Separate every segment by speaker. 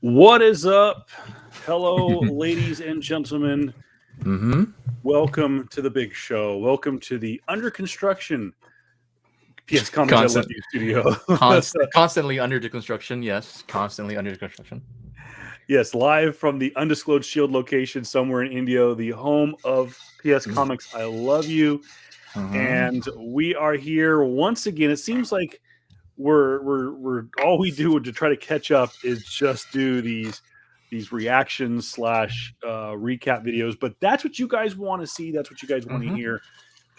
Speaker 1: What is up? Hello, ladies and gentlemen.
Speaker 2: Mm-hmm.
Speaker 1: Welcome to the big show. Welcome to the under construction PS Comics I Love
Speaker 2: Constant,
Speaker 1: You studio.
Speaker 2: constantly under the construction. Yes, constantly under the construction.
Speaker 1: Yes, live from the undisclosed Shield location somewhere in India, the home of PS Comics I Love You.
Speaker 2: Mm-hmm.
Speaker 1: And we are here once again. It seems like we're all we do to try to catch up is just do these reactions slash recap videos, but that's what you guys want to see, that's what you guys want to
Speaker 2: Mm-hmm.
Speaker 1: hear,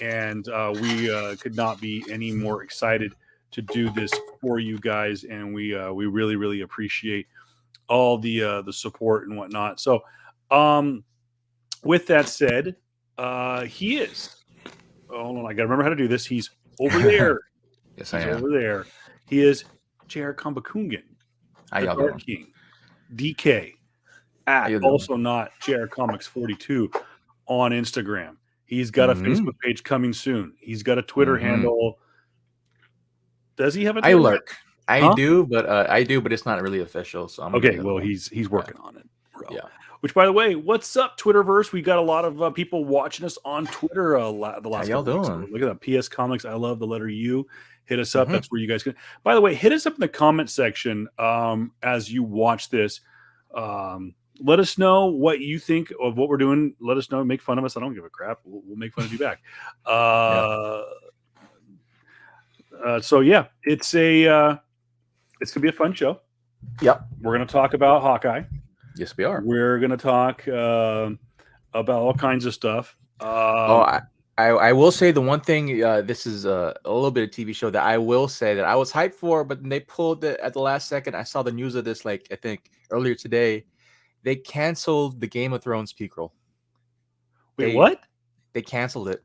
Speaker 1: and we could not be any more excited to do this for you guys, and we really appreciate all the support and whatnot. So with that said, he is, hold on, I gotta remember how to do this. He's over there.
Speaker 2: Yes, I
Speaker 1: He's
Speaker 2: am.
Speaker 1: over there. He is J.R. Kambakungan,
Speaker 2: How
Speaker 1: the
Speaker 2: y'all
Speaker 1: Dark
Speaker 2: doing?
Speaker 1: King, DK,
Speaker 2: How
Speaker 1: at
Speaker 2: you doing?
Speaker 1: also not JR Comics 42 on Instagram. He's got a
Speaker 2: Mm-hmm.
Speaker 1: Facebook page coming soon. He's got a Twitter
Speaker 2: Mm-hmm.
Speaker 1: handle. Does he have a
Speaker 2: I
Speaker 1: Twitter handle?
Speaker 2: lurk.
Speaker 1: Huh?
Speaker 2: I do, but it's not really official. So I'm
Speaker 1: Okay,
Speaker 2: gonna.
Speaker 1: well he's working on it, bro.
Speaker 2: Yeah.
Speaker 1: Which, by the way, what's up, Twitterverse? We got a lot of people watching us on Twitter the
Speaker 2: How
Speaker 1: last
Speaker 2: y'all
Speaker 1: couple weeks. So
Speaker 2: doing?
Speaker 1: look at that, PS Comics. I love the letter U. Hit us up.
Speaker 2: Mm-hmm.
Speaker 1: That's where you guys can. By the way, hit us up in the comment section as you watch this. Let us know what you think of what we're doing. Let us know. Make fun of us. I don't give a crap. We'll make fun of you back.
Speaker 2: Yeah.
Speaker 1: So yeah, it's gonna be a fun show.
Speaker 2: Yep.
Speaker 1: We're gonna talk about Hawkeye.
Speaker 2: Yes, we are.
Speaker 1: We're gonna talk about all kinds of stuff.
Speaker 2: Oh, I will say the one thing. This is a little bit of TV show that I will say that I was hyped for, but then they pulled it at the last second. I saw the news of this, like I think earlier today. They canceled the Game of Thrones prequel.
Speaker 1: Wait, what?
Speaker 2: They canceled it.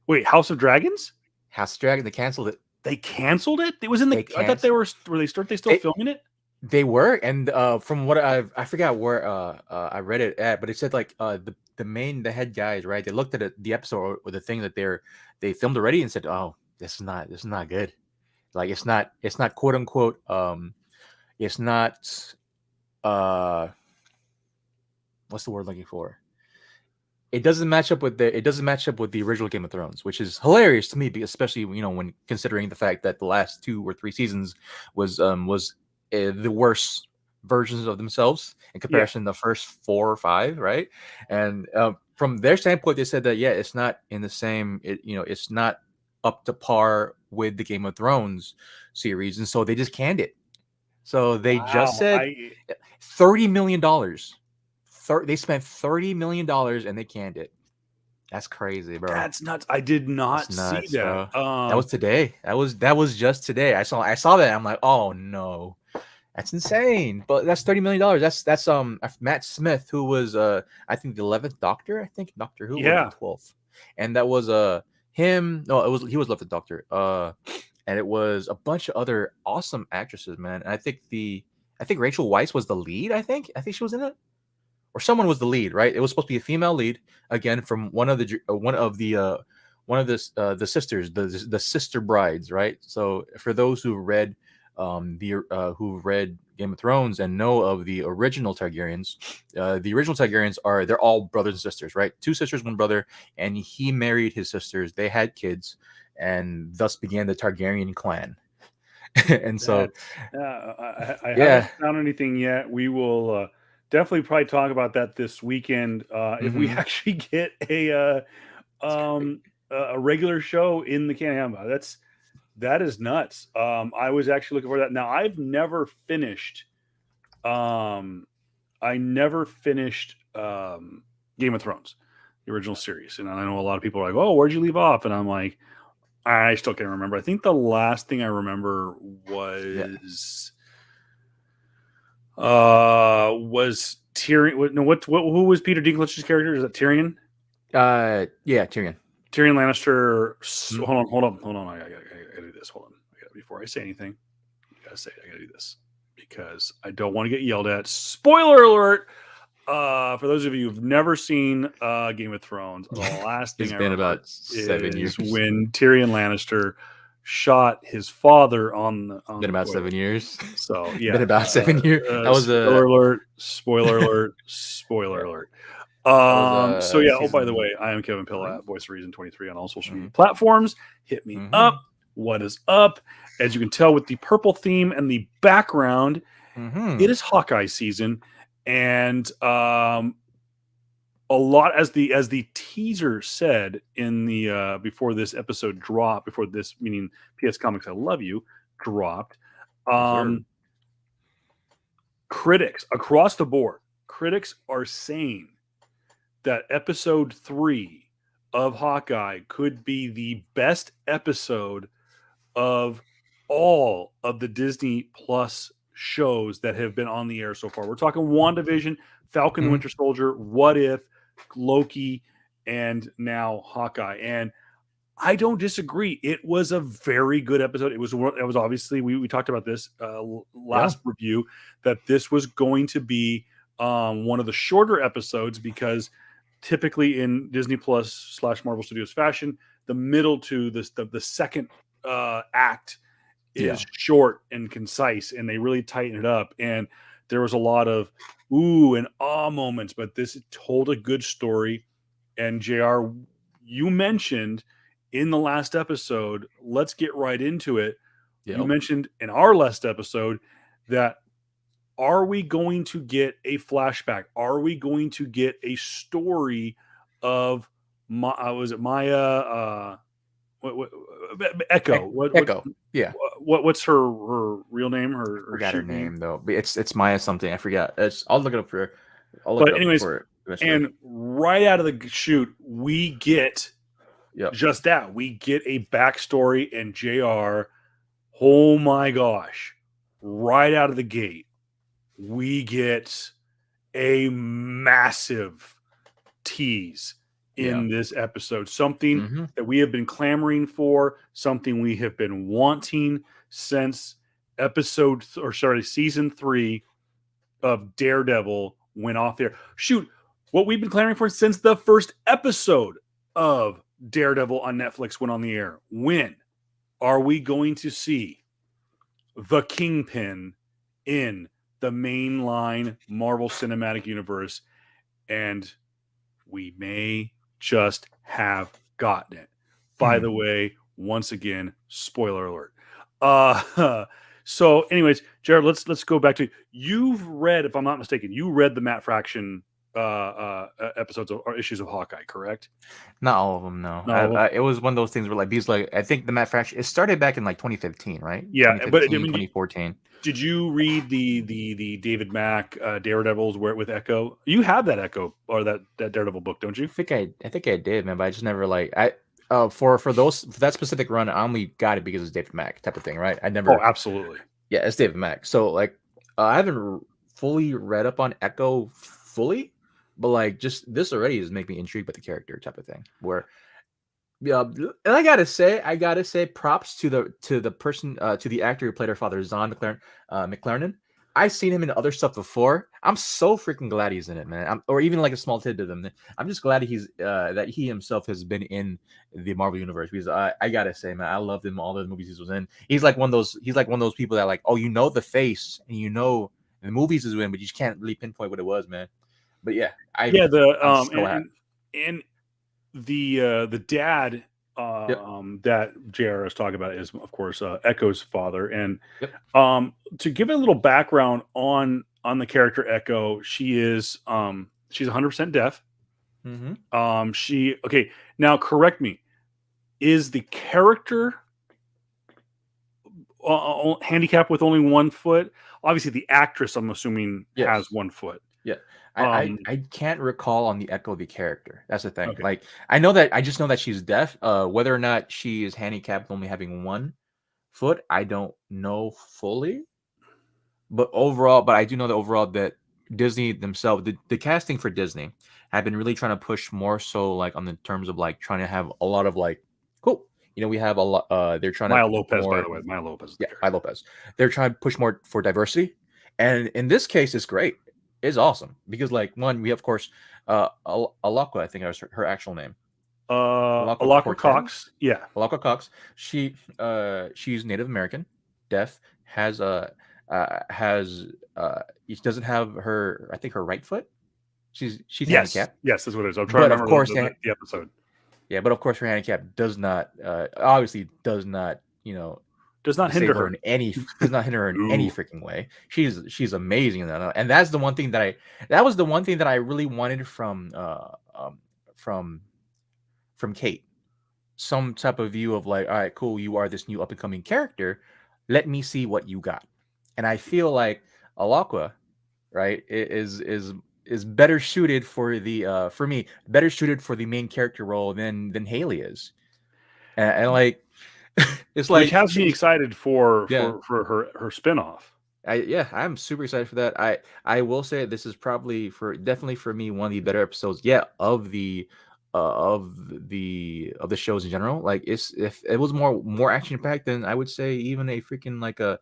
Speaker 1: Wait, House of Dragons?
Speaker 2: House of Dragon. They canceled it.
Speaker 1: They canceled it. It was in the.
Speaker 2: They
Speaker 1: I thought they
Speaker 2: canceled.
Speaker 1: were. They still filming it?
Speaker 2: They were, and from what I forgot where I read it at, but it said like the head guys, right? They looked at the episode or the thing that they filmed already and said, oh, this is not good. Like it's not quote unquote it's not what's the word looking for? It doesn't match up with the original Game of Thrones, which is hilarious to me, especially when considering the fact that the last 2 or 3 seasons was the worst versions of themselves in comparison to the first 4 or 5, right? And from their standpoint, they said that it's not in the same, it's not up to par with the Game of Thrones series, and so they just canned it. So they just said $30 million. They spent $30 million and they canned it. That's crazy, bro.
Speaker 1: That's nuts. I did not see that.
Speaker 2: That was today. That was just today. I saw that. I'm like, oh no, that's insane. But that's $30 million. That's Matt Smith, who was I think the 11th Doctor. I think Doctor Who was the 12th, and that was him. No, he was 11th Doctor. And it was a bunch of other awesome actresses, man. And I think Rachel Weisz was the lead. I think she was in it. Or someone was the lead, right? It was supposed to be a female lead, again from one of the sisters, the sister brides, right? So for those who read who read Game of Thrones and know of the original Targaryens, they're all brothers and sisters, right? 2 sisters, 1 brother, and he married his sisters. They had kids, and thus began the Targaryen clan. And so,
Speaker 1: I haven't found anything yet. We will definitely probably talk about that this weekend if we actually get a regular show in the can. That is nuts. I was actually looking for that. Now I've never finished. I never finished Game of Thrones, the original series, and I know a lot of people are like, "Oh, where'd you leave off?" And I'm like, I still can't remember. I think the last thing I remember was Tyrion. No, who was Peter Dinklage's character? Is that Tyrion?
Speaker 2: Yeah, Tyrion.
Speaker 1: Tyrion Lannister. Hold on. I gotta do this. Hold on. Before I say anything, I gotta do this because I don't want to get yelled at. Spoiler alert! For those of you who've never seen Game of Thrones, the last thing
Speaker 2: it's been about 7 years
Speaker 1: when Tyrion Lannister shot his father on the
Speaker 2: Been about
Speaker 1: toilet.
Speaker 2: 7 years.
Speaker 1: So yeah,
Speaker 2: Been about 7 years. That was
Speaker 1: spoiler alert, spoiler alert, spoiler
Speaker 2: yeah,
Speaker 1: alert.
Speaker 2: that was
Speaker 1: So yeah. Oh, by the
Speaker 2: season
Speaker 1: way, I am Kevin Pilla
Speaker 2: 3.
Speaker 1: at Voice of Reason 23 on all social media
Speaker 2: Mm-hmm.
Speaker 1: platforms. Hit me up.
Speaker 2: Mm-hmm.
Speaker 1: What is up? As you can tell with the purple theme and the background,
Speaker 2: Mm-hmm.
Speaker 1: it is Hawkeye season, and a lot as the teaser said in the before this episode dropped, before this meaning PS Comics I Love You dropped.
Speaker 2: Yes, sir.
Speaker 1: Critics across the board, critics are saying that episode 3 of Hawkeye could be the best episode of all of the Disney Plus shows that have been on the air so far. We're talking WandaVision, Falcon the
Speaker 2: Mhm.
Speaker 1: Winter Soldier, What If, Loki, and now Hawkeye. And I don't disagree. It was a very good episode. It was obviously we talked about this last review that this was going to be one of the shorter episodes because typically in Disney Plus / Marvel Studios fashion, the middle to the second act is short and concise, and they really tighten it up. And there was a lot of ooh and ah moments, but this told a good story. And Jr., you mentioned in the last episode, let's get right into it. You mentioned in our last episode that are we going to get a flashback? Are we going to get a story of was it Maya? What Echo?
Speaker 2: Echo. Yeah.
Speaker 1: What's her real name? Her
Speaker 2: Forgot her
Speaker 1: shoot
Speaker 2: name though. But it's Maya something. I forgot. I'll look it up for. I'll look
Speaker 1: But
Speaker 2: it up
Speaker 1: anyways,
Speaker 2: for it eventually.
Speaker 1: and right out of the shoot, we get
Speaker 2: Yep.
Speaker 1: just that. We get a backstory and JR. Oh my gosh. Right out of the gate, we get a massive tease in this episode. Something that we have been clamoring for, something we have been wanting since season 3 of Daredevil went off there. Shoot, what we've been clamoring for since the first episode of Daredevil on Netflix went on the air. When are we going to see the Kingpin in the mainline Marvel Cinematic Universe? And we may just have gotten it. By the way, once again, spoiler alert. So, anyways, Jared, let's go back to you've read, if I'm not mistaken, you read the Matt Fraction episodes or issues of Hawkeye, correct?
Speaker 2: Not all of them, no. It was one of those things where like these I think the Matt Fraction, it started back in like 2015, right?
Speaker 1: Yeah,
Speaker 2: 2015,
Speaker 1: but I mean,
Speaker 2: 2014.
Speaker 1: Did you read the David Mack Daredevils with Echo? You have that Echo or that Daredevil book, don't you?
Speaker 2: I think I did, man, but I just never for that specific run, I only got it because it's David Mack type of thing, right? I never.
Speaker 1: Oh, absolutely.
Speaker 2: Yeah, it's David Mack. So like, I haven't fully read up on Echo fully, but like just this already is making me intrigued by the character type of thing. Where, yeah, and I gotta say, props to the person, to the actor who played her father, Zahn McClarnon. I've seen him in other stuff before. I'm so freaking glad he's in it, man. Or even like a small tidbit of him. I'm just glad that he himself has been in the Marvel universe. Because I gotta say, man, I loved him all the movies he was in. He's like one of those people that like, oh, you know the face and you know the movies he's in, but you just can't really pinpoint what it was, man. But yeah, I'm so happy.
Speaker 1: And the dad that JR is talking about is of course Echo's father. And to give it a little background on the character Echo, she's 100% deaf. Now correct me, is the character handicapped with only 1 foot? Obviously the actress, I'm assuming, has 1 foot.
Speaker 2: Yeah. I can't recall on the Echo the character. That's the thing.
Speaker 1: Okay.
Speaker 2: Like I just know that she's deaf. Whether or not she is handicapped only having 1 foot, I don't know fully. But I do know that overall that Disney themselves, the casting for Disney have been really trying to push more so like on the terms of like trying to have a lot of like cool. We have a lot they're trying
Speaker 1: Maya
Speaker 2: to
Speaker 1: Lopez,
Speaker 2: more,
Speaker 1: by the way. Maya Lopez.
Speaker 2: Yeah, Maya Lopez. They're trying to push more for diversity. And in this case, it's great. It's awesome because like one, we have, of course, Alakwa, I think that was her actual name.
Speaker 1: Alaka Cox. Yeah.
Speaker 2: Alaka Cox. She's Native American, deaf, has she doesn't have her, I think, her right foot. She's
Speaker 1: Yes.
Speaker 2: handicapped.
Speaker 1: Yes, that's what it is. I'm trying
Speaker 2: But
Speaker 1: to
Speaker 2: of
Speaker 1: remember
Speaker 2: course,
Speaker 1: the episode.
Speaker 2: yeah, but of course her handicap does not obviously does not,
Speaker 1: Does not hinder
Speaker 2: disable her
Speaker 1: her.
Speaker 2: in any does not hinder her in any freaking way. She's amazing in that. And that's the one thing that was the one thing that I really wanted from Kate. Some type of view of like, all right, cool, you are this new up and coming character. Let me see what you got. And I feel like Alakwa, right, is better suited for the for me, better suited for the main character role than Haley is. And like it's
Speaker 1: Which
Speaker 2: like
Speaker 1: has me excited for
Speaker 2: yeah.
Speaker 1: her spinoff.
Speaker 2: I'm super excited for that. I will say this is probably definitely for me one of the better episodes, of the shows in general. Like if it was more action packed, then I would say even a freaking like a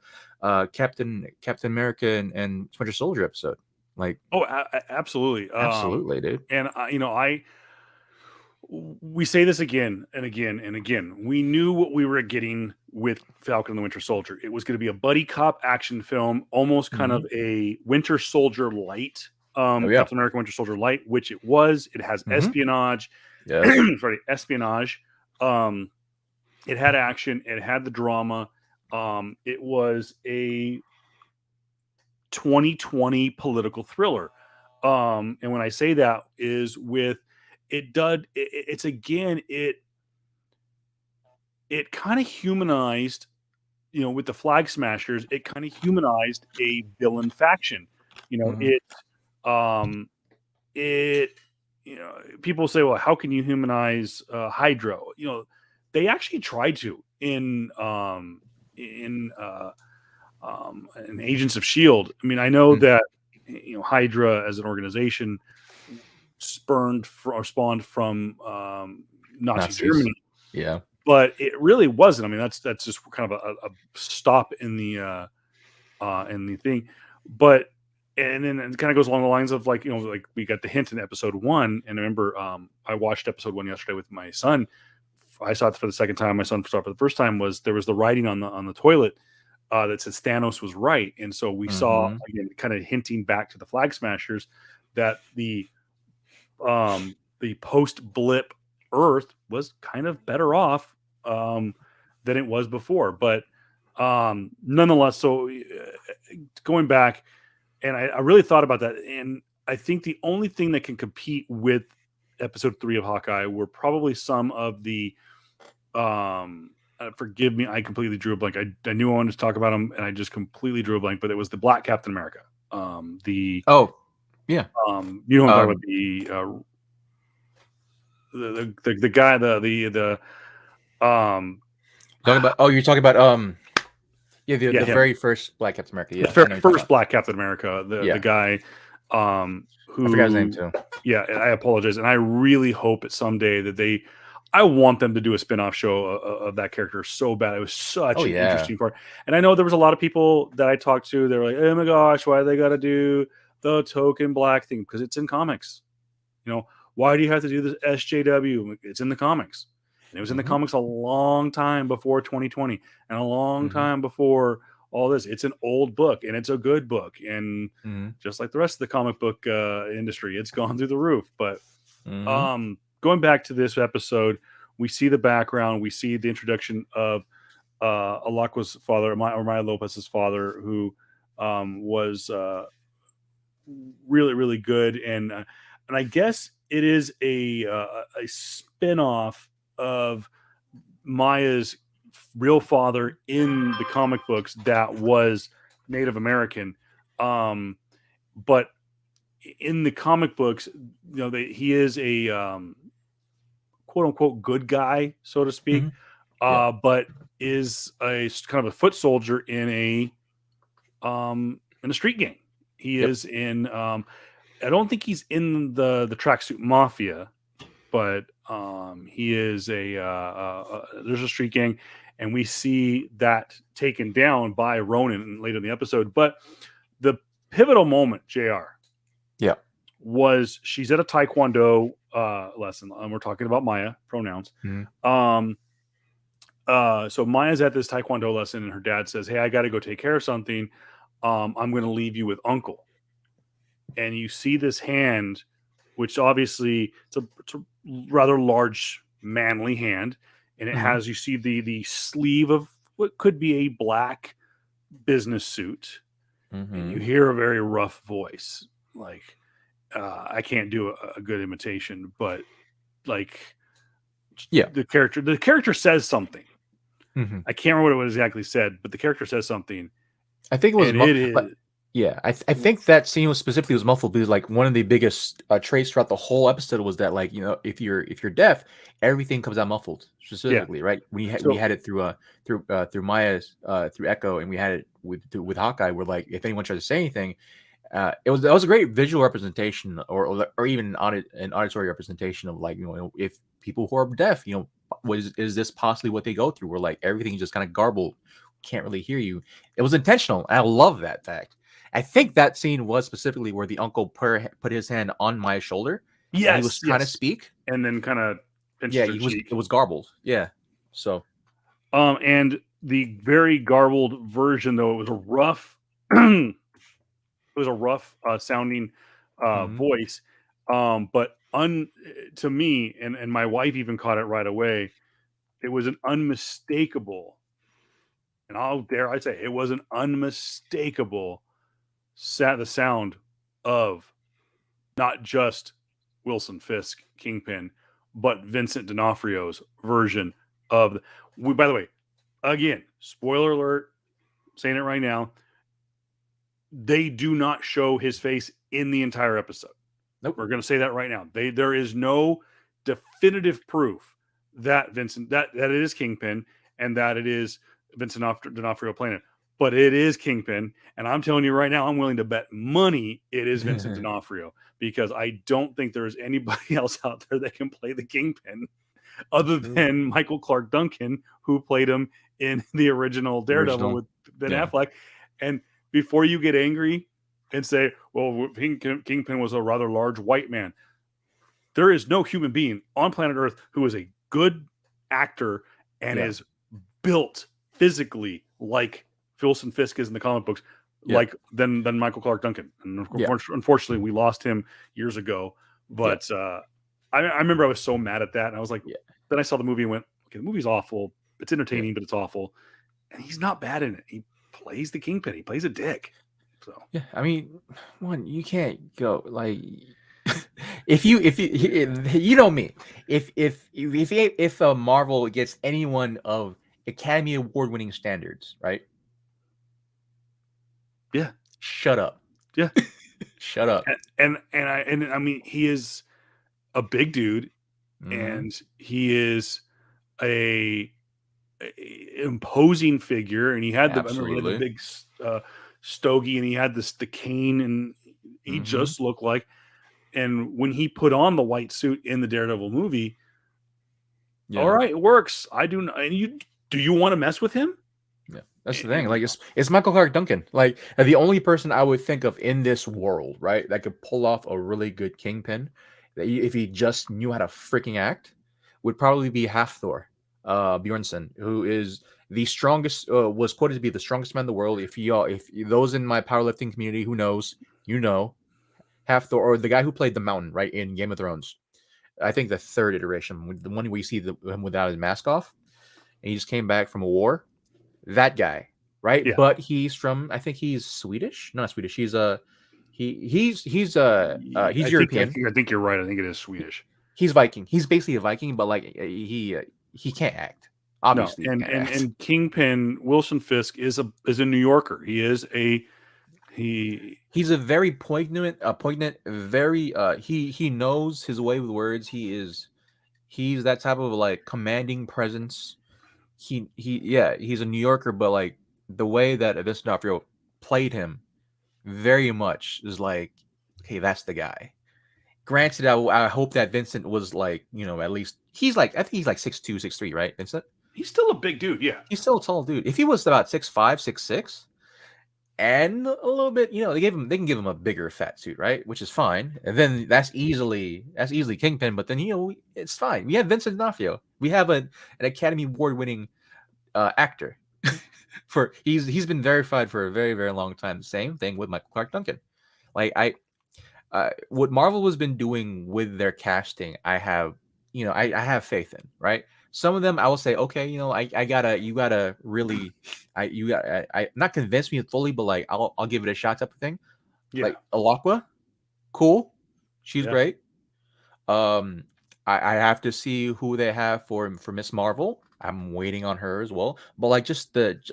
Speaker 2: Captain America and Winter Soldier episode. Like
Speaker 1: Absolutely,
Speaker 2: dude.
Speaker 1: And we say this again and again and again. We knew what we were getting with Falcon and the Winter Soldier. It was going to be a buddy cop action film, almost kind of a Winter Soldier light, Captain America Winter Soldier light, which it was. It has espionage. Sorry, espionage. It had action. It had the drama. It was a 2020 political thriller. And when I say that is with it kind of humanized, with the Flag Smashers, it kind of humanized a villain faction. People say, well, how can you humanize Hydra? They actually tried to in Agents of S.H.I.E.L.D. I mean, I know that Hydra as an organization spawned from Nazi
Speaker 2: Nazis.
Speaker 1: Germany.
Speaker 2: Yeah,
Speaker 1: but it really wasn't. I mean, that's just kind of a stop in the thing. But and then it kind of goes along the lines of like we got the hint in episode 1, and I remember I watched episode 1 yesterday with my son. I saw it for the second time. My son saw it for the first time. There was the writing on the toilet that said Thanos was right, and so we saw again kind of hinting back to the Flag Smashers that the post blip Earth was kind of better off than it was before. But nonetheless, so going back, and I really thought about that, and I think the only thing that can compete with episode 3 of Hawkeye were probably some of the forgive me, I completely drew a blank. I knew I wanted to talk about them, and I just completely drew a blank. But it was the Black Captain America. You know what I'm talking about, the guy,
Speaker 2: talking about you're talking about the very first Black Captain America. Yeah,
Speaker 1: the first Black Captain America. The guy who
Speaker 2: I forgot his name too.
Speaker 1: Yeah, I apologize, and I really hope it someday that I want them to do a spin-off show of that character so bad. It was such an interesting part. And I know there was a lot of people that I talked to. They were like, oh my gosh, why do they got to do the token black thing? Because it's in comics. Why do you have to do this SJW? It's in the comics. And it was in the comics a long time before 2020 and a long time before all this. It's an old book, and it's a good book. And just like the rest of the comic book industry, it's gone through the roof. But going back to this episode, we see the background. We see the introduction of Alakwa's father, Maya Lopez's father, who was really, really good. And I guess it is a spin-off of Maya's real father in the comic books that was Native American. But in the comic books, he is a quote unquote good guy, so to speak, but is a kind of a foot soldier in a street gang. He is in. I don't think he's in the Tracksuit Mafia, but he is there's a street gang, and we see that taken down by Ronin later in the episode. But the pivotal moment, JR, was she's at a Taekwondo lesson, and we're talking about Maya pronouns.
Speaker 2: Mhm.
Speaker 1: So Maya's at this Taekwondo lesson, and her dad says, "Hey, I got to go take care of something. I'm going to leave you with Uncle." And you see this hand, which obviously it's a rather large, manly hand, and it
Speaker 2: Mhm.
Speaker 1: has you see the sleeve of what could be a black business suit, and you
Speaker 2: Mhm.
Speaker 1: hear a very rough voice, like I can't do a good imitation, but like
Speaker 2: Yeah.
Speaker 1: the character says something.
Speaker 2: Mhm.
Speaker 1: I can't remember what it exactly said, but the character says something,
Speaker 2: I think it was
Speaker 1: and it is
Speaker 2: yeah, I think that scene was specifically was muffled because like one of the biggest traits throughout the whole episode was that like if you're deaf, everything comes out muffled
Speaker 1: yeah.
Speaker 2: specifically, right? We
Speaker 1: So
Speaker 2: had it through Maya's through Echo, and we had it with Hawkeye, where like if anyone tried to say anything, that was a great visual representation or even an auditory representation of like if people who are deaf, is this possibly what they go through, where like everything's just kind of garbled, can't really hear you. It was intentional, and I love that fact. I think that scene was specifically where the uncle put his hand on my shoulder, and he was
Speaker 1: yes,
Speaker 2: trying to
Speaker 1: yes,
Speaker 2: speak.
Speaker 1: and then kind of
Speaker 2: Yeah,
Speaker 1: pinches her
Speaker 2: it
Speaker 1: cheek.
Speaker 2: was garbled. Yeah, so
Speaker 1: And the very garbled version, though, it was a rough, it was a rough sounding
Speaker 2: mhm.
Speaker 1: voice. But to me, and my wife even caught it right away. It was an unmistakable, and I'll dare I say, it was an unmistakable the sound of not just Wilson Fisk Kingpin, but Vincent D'Onofrio's version of. By the way, again, spoiler alert, saying it right now, they do not show his face in the entire episode.
Speaker 2: Nope.
Speaker 1: We're going to say that right now. There is no definitive proof that that it is Kingpin and that it is Vincent D'Onofrio playing it, but it is Kingpin. And I'm telling you right now, I'm willing to bet money it is Vincent D'Onofrio because I don't think there is anybody else out there that can play the Kingpin other
Speaker 2: True.
Speaker 1: than Michael Clark Duncan, who played him in the original Daredevil
Speaker 2: Original.
Speaker 1: with Ben
Speaker 2: Yeah.
Speaker 1: Affleck. And before you get angry and say, well, Kingpin was a rather large white man, there is no human being on planet Earth who is a good actor and
Speaker 2: Yeah.
Speaker 1: is built physically like Wilson Fisk is in the comic books,
Speaker 2: Yeah.
Speaker 1: like than Michael Clark Duncan. And
Speaker 2: Yeah.
Speaker 1: unfortunately, we lost him years ago.
Speaker 2: Yeah.
Speaker 1: But I remember I was so mad at that, and I was like,
Speaker 2: Yeah.
Speaker 1: then I saw the movie and went, okay, the movie's awful. It's
Speaker 2: Yeah.
Speaker 1: entertaining, but it's awful. And he's not bad in it. He plays the Kingpin. He plays a dick. So
Speaker 2: Yeah, I mean, one, you can't go like if you know me, if Marvel gets anyone of Academy Award winning standards, right?
Speaker 1: yeah,
Speaker 2: Shut up,
Speaker 1: yeah.
Speaker 2: shut up.
Speaker 1: And I mean, he is a big dude,
Speaker 2: Hmm.
Speaker 1: and he is a, imposing figure, and I remember he had the
Speaker 2: Absolutely.
Speaker 1: big stogie, and he had the cane, and he
Speaker 2: Hmm.
Speaker 1: just looked like. And when he put on the white suit in the Daredevil movie, all
Speaker 2: Yeah,
Speaker 1: right, it works. I do. And you want to mess with him?
Speaker 2: yeah. That's the thing.
Speaker 1: And
Speaker 2: Like it's Michael Clark Duncan. Like the only person I would think of in this world, right, that could pull off a really good Kingpin, if he just knew how to freaking act, would probably be Half Thor, Bjornsson, who is the strongest. Was quoted to be the strongest man in the world. If those in my powerlifting community who knows, Half Thor, or the guy who played the Mountain, right, in Game of Thrones. I think the third iteration, the one where you see him without his mask off, and he just came back from a war. That guy, right?
Speaker 1: yeah,
Speaker 2: But he's from, I think he's Swedish. No, not Swedish. He's European.
Speaker 1: I think you're right. I think it is Swedish.
Speaker 2: He's Viking. He's basically a Viking, but like he can't act.
Speaker 1: No,
Speaker 2: Obviously, he
Speaker 1: and
Speaker 2: can't act.
Speaker 1: Kingpin Wilson Fisk is a New Yorker. He
Speaker 2: He's a very poignant, very he knows his way with words. He's that type of like commanding presence. Yeah, he's a New Yorker, but like the way that Vincent D'Onofrio played him very much is like, okay, that's the guy. Granted, I hope that Vincent was like, at least he's like, I think he's like 6'2", 6'3", right, Vincent?
Speaker 1: he's still a big dude. Yeah,
Speaker 2: He's still a tall dude. If he was about 6'5", 6'6", and a little bit, they can give him a bigger fat suit, right? Which is fine. And then that's easily Kingpin. But then it's fine. We have Vincent D'Onofrio. We have an Academy Award winning actor. He's been verified for a very, very long time. Same thing with Michael Clark Duncan. Like what Marvel has been doing with their casting, I have faith in, right? Some of them I will say, okay, you gotta really, I not convince me fully, but like I'll give it a shot type of thing.
Speaker 1: Yeah.
Speaker 2: Like Alakwa, cool, she's great. I have to see who they have for Miss Marvel. I'm waiting on her as well. But like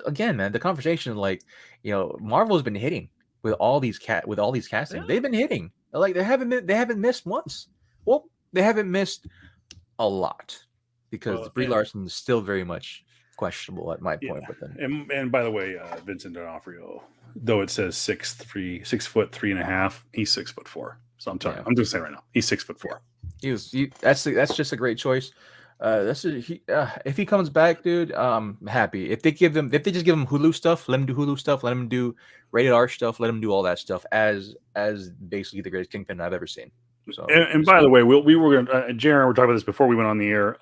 Speaker 2: again, man, the conversation, like, Marvel's been hitting with all these castings.
Speaker 1: Yeah.
Speaker 2: They've been hitting. Like they haven't missed once. Well, they haven't missed a lot because Brie Larson is still very much questionable at my point. But then,
Speaker 1: and by the way, Vincent D'Onofrio, though it says 6'3", 6'3.5", he's 6'4". So I'm telling you, I'm just saying right now, he's 6'4".
Speaker 2: That's just a great choice. If he comes back, dude, I'm happy. If they just give him Hulu stuff, let him do Hulu stuff, let him do rated R stuff, let him do all that stuff as basically the greatest Kingpin I've ever seen. So,
Speaker 1: and by the way, we were going to, Jared, we're talking about this before we went on the air,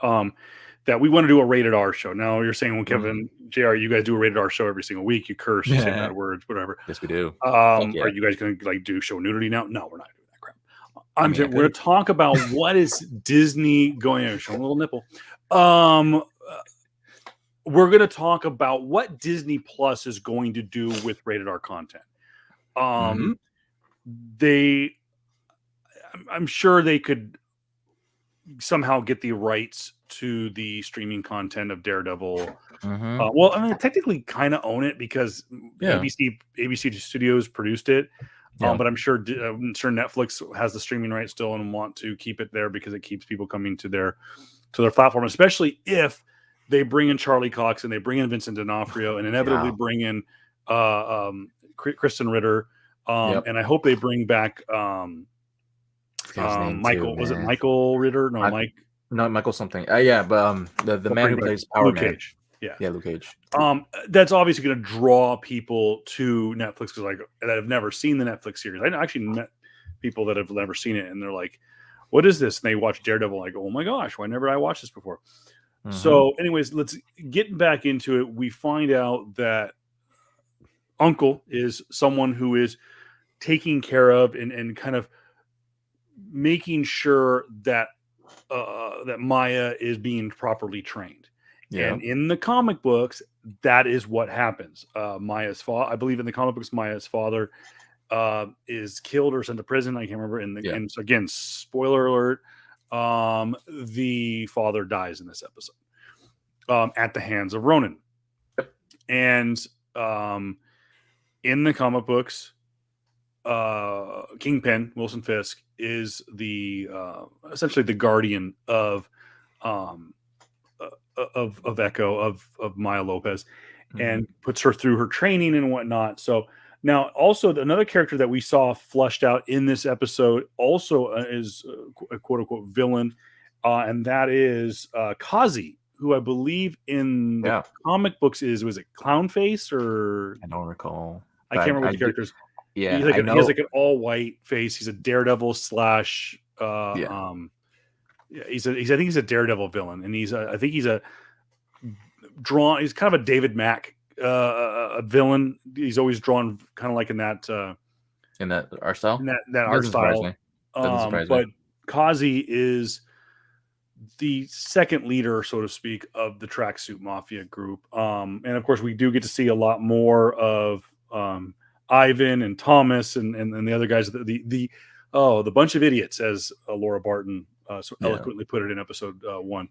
Speaker 1: that we want to do a rated R show. Now you're saying, well, Kevin, JR, you guys do a rated R show every single week. You curse, you say bad words, whatever.
Speaker 2: Yes, we do.
Speaker 1: Are you guys going to like do show nudity now? No, we're not doing that crap. We're going to talk about what is Disney going to show a little nipple. We're going to talk about what Disney Plus is going to do with rated R content. I'm sure they could somehow get the rights to the streaming content of Daredevil. Well, I mean, technically kind of own it because ABC Studios produced it. But I'm sure Netflix has the streaming rights still and want to keep it there because it keeps people coming to their platform, especially if they bring in Charlie Cox and they bring in Vincent D'Onofrio and inevitably bring in Kristen Ritter. And I hope they bring back Michael. Was it Michael Ritter? No, Mike.
Speaker 2: No, Michael something. But the man who plays Power
Speaker 1: Luke
Speaker 2: Man.
Speaker 1: Cage. Yeah,
Speaker 2: Luke Cage.
Speaker 1: That's obviously going to draw people to Netflix because that have never seen the Netflix series. I actually met people that have never seen it, and they're like, "What is this?" And they watch Daredevil, like, "Oh my gosh, why never I watched this before?" So, anyways, let's get back into it. We find out that Uncle is someone who is taking care of and kind of making sure that that Maya is being properly trained. And in the comic books, that is what happens. Maya's father, I believe in the comic books, Maya's father is killed or sent to prison. I can't remember. And so again, spoiler alert, the father dies in this episode at the hands of Ronan. And in the comic books, Kingpin, Wilson Fisk, is the essentially the guardian of Echo, of Maya Lopez, and puts her through her training and whatnot. So now also another character that we saw flushed out in this episode also is a quote unquote villain, and that is Kazi, who I believe in the comic books was it Clownface or
Speaker 2: I don't recall.
Speaker 1: I can't remember what the characters.
Speaker 2: Yeah,
Speaker 1: he has like an all white face. He's a Daredevil slash. I think he's a Daredevil villain, and he's kind of a David Mack a villain. He's always drawn kind of like in that
Speaker 2: art style.
Speaker 1: That art style. But Kazi is the second leader, so to speak, of the Tracksuit Mafia group. And of course, we do get to see a lot more of Ivan and Thomas and the other guys. The bunch of idiots, as Laura Barton so eloquently put it in episode 1.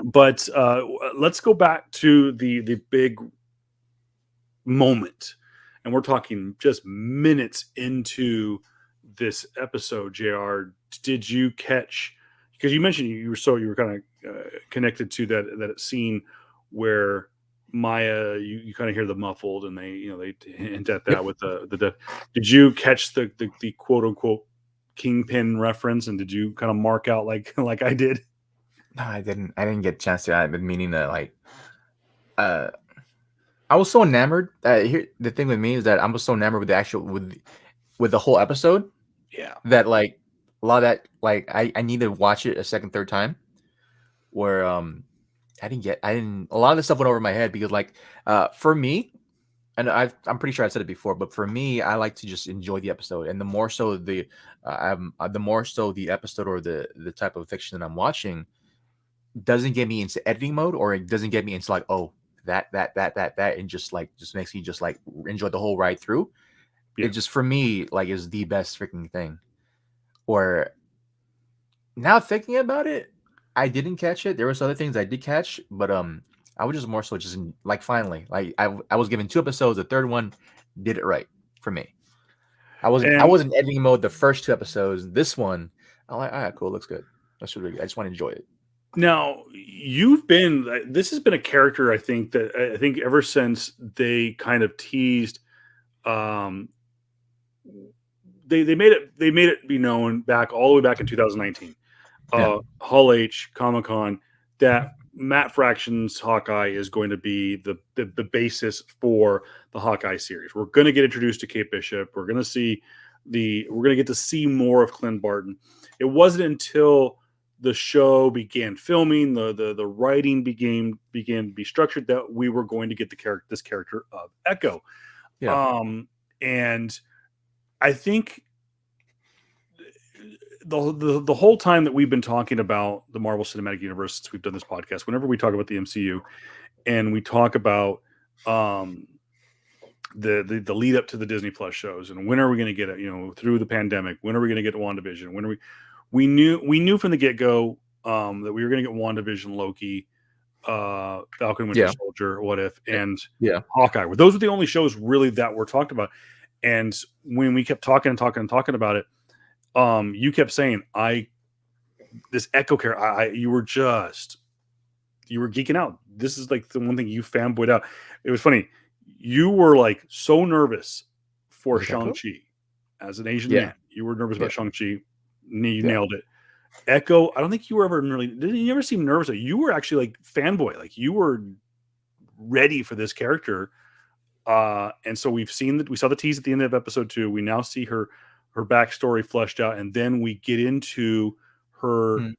Speaker 1: But let's go back to the big moment, and we're talking just minutes into this episode. JR, did you catch? Because you mentioned you were kind of connected to that scene where Maya, you kind of hear the muffled, and they hint at that with the death. Did you catch the quote unquote Kingpin reference, and did you kind of mark out like I did?
Speaker 2: No, I didn't get a chance to. I've been meaning to I was so enamored. Here, the thing with me is that I was so enamored with the actual with the whole episode
Speaker 1: Yeah.
Speaker 2: that like a lot of that like I need to watch it a second, third time. Where I didn't a lot of the stuff went over my head because like for me, and I'm pretty sure I said it before, but for me, I like to just enjoy the episode, and the more so the more so the episode or the type of fiction that I'm watching doesn't get me into editing mode, or it doesn't get me into like, oh, that, and just makes me just like enjoy the whole ride through. It
Speaker 1: Yeah.
Speaker 2: just for me like is the best freaking thing. Or now thinking about it, I didn't catch it. There was other things I did catch, but I was just more so just like finally, like I was given 2 episodes. The third one did it right for me. I
Speaker 1: And
Speaker 2: wasn't editing mode the first 2 episodes. This one, I'm like, all right, cool, looks good. That's really good. I just want to enjoy it.
Speaker 1: now this has been a character I think ever since they kind of teased, um, they made it be known back all the way back in 2019,
Speaker 2: Yeah,
Speaker 1: Hall H Comic Con, that Matt Fraction's Hawkeye is going to be the basis for the Hawkeye series. We're going to get introduced to Kate Bishop. We're going to get to see more of Clint Barton. It wasn't until the show began filming, the writing began to be structured, that we were going to get this character of Echo.
Speaker 2: yeah,
Speaker 1: And I think the whole time that we've been talking about the Marvel Cinematic Universe since we've done this podcast, whenever we talk about the MCU and we talk about um, the lead up to the Disney Plus shows, and when are we going to get it? Through the pandemic, when are we going to get WandaVision? When are we knew from the get go that we were going to get WandaVision, Loki, Falcon Winter
Speaker 2: yeah,
Speaker 1: Soldier, What If, and
Speaker 2: yeah.
Speaker 1: Hawkeye. Those were the only shows really that were talked about. And when we kept talking and talking and talking about it, you kept saying, this Echo character, you were geeking out. This is like the one thing you fanboyed out. It was funny. You were like so nervous for
Speaker 2: Was it Echo?
Speaker 1: Shang-Chi as an Asian
Speaker 2: Yeah,
Speaker 1: man. You were nervous
Speaker 2: yeah,
Speaker 1: about Shang-Chi. You
Speaker 2: yeah.
Speaker 1: nailed it. Echo, I don't think you were ever really, didn't you ever seem nervous? You were actually like fanboy. Like you were ready for this character. And so we saw the tease at the end of episode 2. We now see her backstory fleshed out, and then we get into her,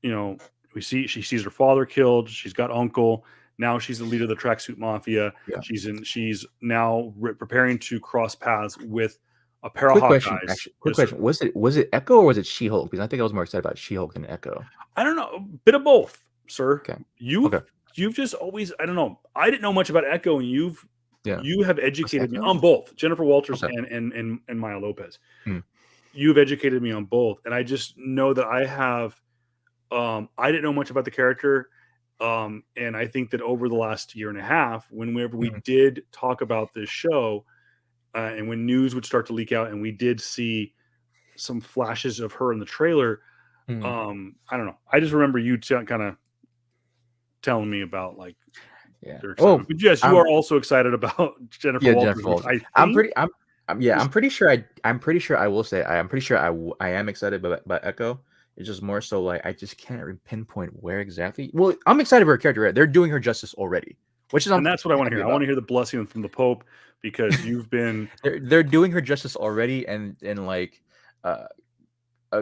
Speaker 2: Mm,
Speaker 1: she sees her father killed. She's got uncle. Now she's the leader of the tracksuit mafia.
Speaker 2: yeah.
Speaker 1: She's now preparing to cross paths with a pair of
Speaker 2: Quick question,
Speaker 1: Hawkeyes.
Speaker 2: actually. Quick
Speaker 1: Yes, sir.
Speaker 2: question. Was it Echo or was it She-Hulk? Because I think I was more excited about She-Hulk than Echo.
Speaker 1: I don't know, a bit of both, sir.
Speaker 2: Okay.
Speaker 1: You've
Speaker 2: Okay.
Speaker 1: you've just always, I don't know. I didn't know much about Echo, and
Speaker 2: Yeah.
Speaker 1: you have
Speaker 2: Was it
Speaker 1: educated me
Speaker 2: Echo?
Speaker 1: on both Jennifer Walters
Speaker 2: Okay.
Speaker 1: and Maya Lopez.
Speaker 2: Hmm.
Speaker 1: You've educated me on both, and I just know that I didn't know much about the character. And I think that over the last year and a half, whenever we
Speaker 2: Mhm.
Speaker 1: did talk about this show, and when news would start to leak out, and we did see some flashes of her in the trailer,
Speaker 2: Mhm.
Speaker 1: I don't know. I just remember you kind of telling me about like
Speaker 2: Yeah.
Speaker 1: your excitement.
Speaker 2: Oh,
Speaker 1: But yes, you
Speaker 2: I'm
Speaker 1: are also excited about Jennifer
Speaker 2: yeah,
Speaker 1: Walters,
Speaker 2: Jennifer
Speaker 1: which
Speaker 2: Walters.
Speaker 1: I think
Speaker 2: Yeah,
Speaker 1: is,
Speaker 2: I'm pretty sure I will say I'm pretty sure I am excited about Echo. It's just more so like I just can't pinpoint where exactly. Well, I'm excited for her character. Right? They're doing her justice already, which is
Speaker 1: and
Speaker 2: I'm
Speaker 1: that's what I want to
Speaker 2: happy
Speaker 1: hear. I
Speaker 2: about.
Speaker 1: want to hear the blessing from the Pope, because you've been,
Speaker 2: They're doing her justice already, and like, uh,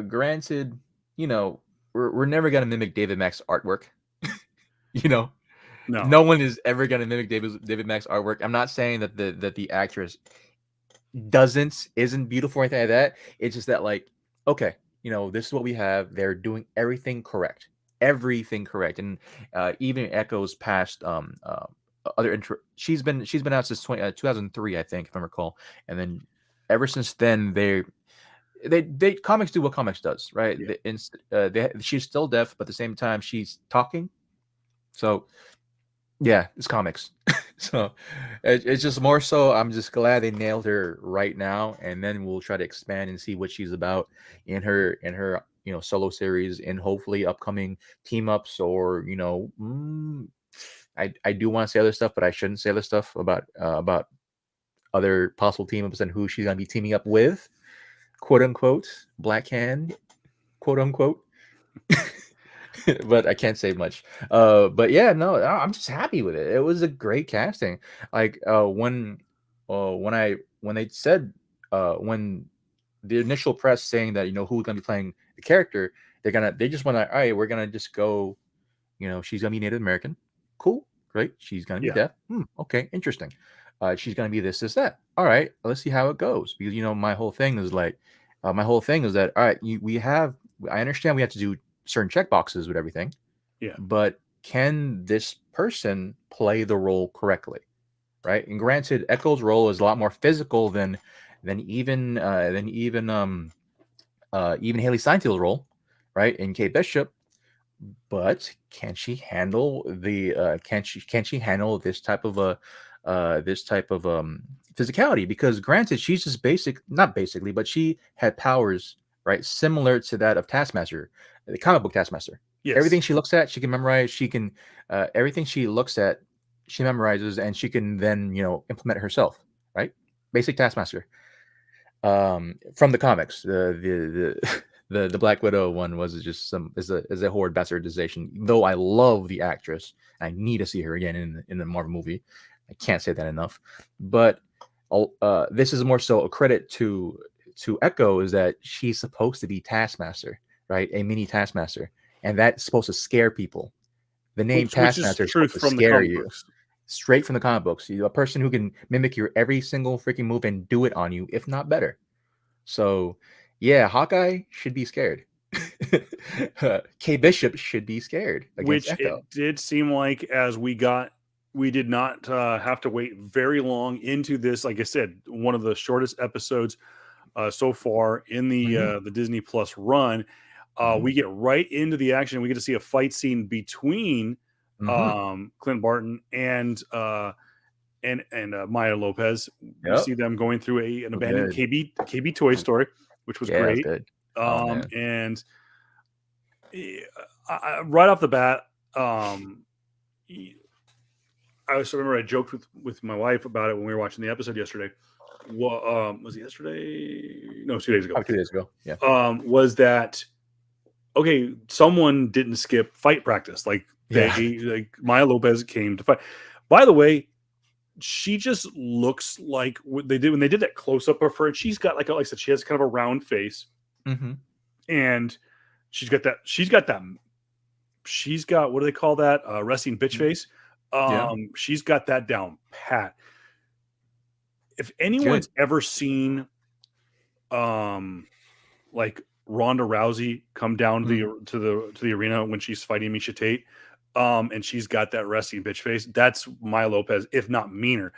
Speaker 2: granted, you know, we're never gonna mimic David Mack's artwork. You know,
Speaker 1: no,
Speaker 2: no one is ever gonna mimic David Mack's artwork. I'm not saying that the actress isn't beautiful or anything like that. It's just that like, okay, this is what we have. They're doing everything correct, and even echoes past other she's been out since 2003, I think, if I recall, and then ever since then they comics do what comics does, right?
Speaker 1: yeah.
Speaker 2: She's still deaf, but at the same time she's talking. So yeah, it's comics. So it's just more so I'm just glad they nailed her right now, and then we'll try to expand and see what she's about in her solo series, and hopefully upcoming team ups, or I do want to say other stuff, but I shouldn't say other stuff about other possible team ups and who she's gonna be teaming up with, quote unquote, Black Hand, quote unquote. but I can't say much. But yeah, no, I'm just happy with it. It was a great casting. Like when they said when the initial press saying that who's gonna be playing the character, they just want to, all right, we're gonna just go, she's gonna be Native American, cool, great. She's gonna be
Speaker 1: Yeah,
Speaker 2: deaf, okay, interesting. She's gonna be this, that. All right, let's see how it goes because my whole thing is like, that all right, I understand we have to do certain check boxes with everything,
Speaker 1: yeah,
Speaker 2: but can this person play the role correctly, right? And granted, Echo's role is a lot more physical than even Haley Steinfeld's role, right? In Kate Bishop, but can she handle can she handle this type of physicality? Because granted, she's just not basically, but she had powers, right, similar to that of Taskmaster, the comic book Taskmaster.
Speaker 1: yes.
Speaker 2: Everything she looks at, she can memorize. She can everything she looks at, she memorizes, and she can then implement it herself, right? Basic Taskmaster. From the comics, the Black Widow one was just is a horrid bastardization. Though I love the actress, I need to see her again in the Marvel movie. I can't say that enough. But this is more so a credit to Echo, is that she's supposed to be Taskmaster, right? A mini Taskmaster, and that's supposed to scare people. The name
Speaker 1: Which is
Speaker 2: Taskmaster is supposed
Speaker 1: truth
Speaker 2: to
Speaker 1: from the
Speaker 2: scare
Speaker 1: comic
Speaker 2: you
Speaker 1: books.
Speaker 2: straight from the comic books. You're a person who can mimic your every single freaking move and do it on you, if not better. So, yeah, Hawkeye should be scared. K Bishop should be scared against
Speaker 1: Which
Speaker 2: Echo.
Speaker 1: it did seem like as we did not have to wait very long into this. Like I said, one of the shortest episodes so far in
Speaker 2: Hmm.
Speaker 1: the Disney Plus run.
Speaker 2: Hmm.
Speaker 1: We get right into the action. We get to see a fight scene between
Speaker 2: Hmm.
Speaker 1: Clint Barton and Maya Lopez. We
Speaker 2: Yep.
Speaker 1: see them going through an
Speaker 2: So
Speaker 1: abandoned
Speaker 2: good.
Speaker 1: KB toy store, which was
Speaker 2: Yeah, it was
Speaker 1: great.
Speaker 2: good. Oh man.
Speaker 1: And right off the bat, um, I also remember I joked with my wife about it when we were watching the episode yesterday. Well, was it yesterday? No, 2 days ago.
Speaker 2: Probably 2 days ago. Yeah.
Speaker 1: Was that okay? Someone didn't skip fight practice. Like
Speaker 2: Yeah.
Speaker 1: like Maya Lopez came to fight. By the way, she just looks like what they did when they did that close up of her. And she's got like I said, she has kind of a round face,
Speaker 2: Hmm.
Speaker 1: and she's got what do they call that? Resting bitch face.
Speaker 2: Yeah.
Speaker 1: She's got that down pat. If
Speaker 2: It's good.
Speaker 1: anyone's ever seen um like Ronda Rousey come down to
Speaker 2: Mm.
Speaker 1: the arena when she's fighting Misha Tate, and she's got that resting bitch face, that's Maya Lopez, if not meaner.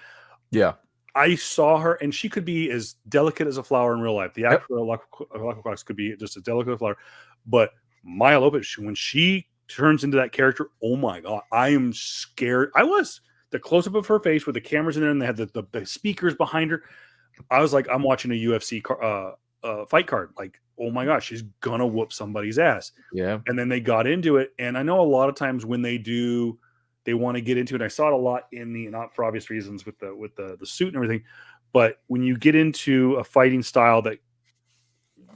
Speaker 2: Yeah.
Speaker 1: I saw her, and she could be as delicate as a flower in real life. The
Speaker 2: Yep.
Speaker 1: actor Alaka Fox could be just as delicate as a flower, but Maya Lopez, when she turns into that character, oh my god, I am scared. I was the close up of her face with the cameras in there, and they had the speakers behind her. I was like, I'm watching a UFC fight card. Like, oh my gosh, she's gonna whoop somebody's ass.
Speaker 2: Yeah.
Speaker 1: And then they got into it, and I know a lot of times when they do, they want to get into it. I saw it a lot in the not for obvious reasons with the suit and everything, but when you get into a fighting style that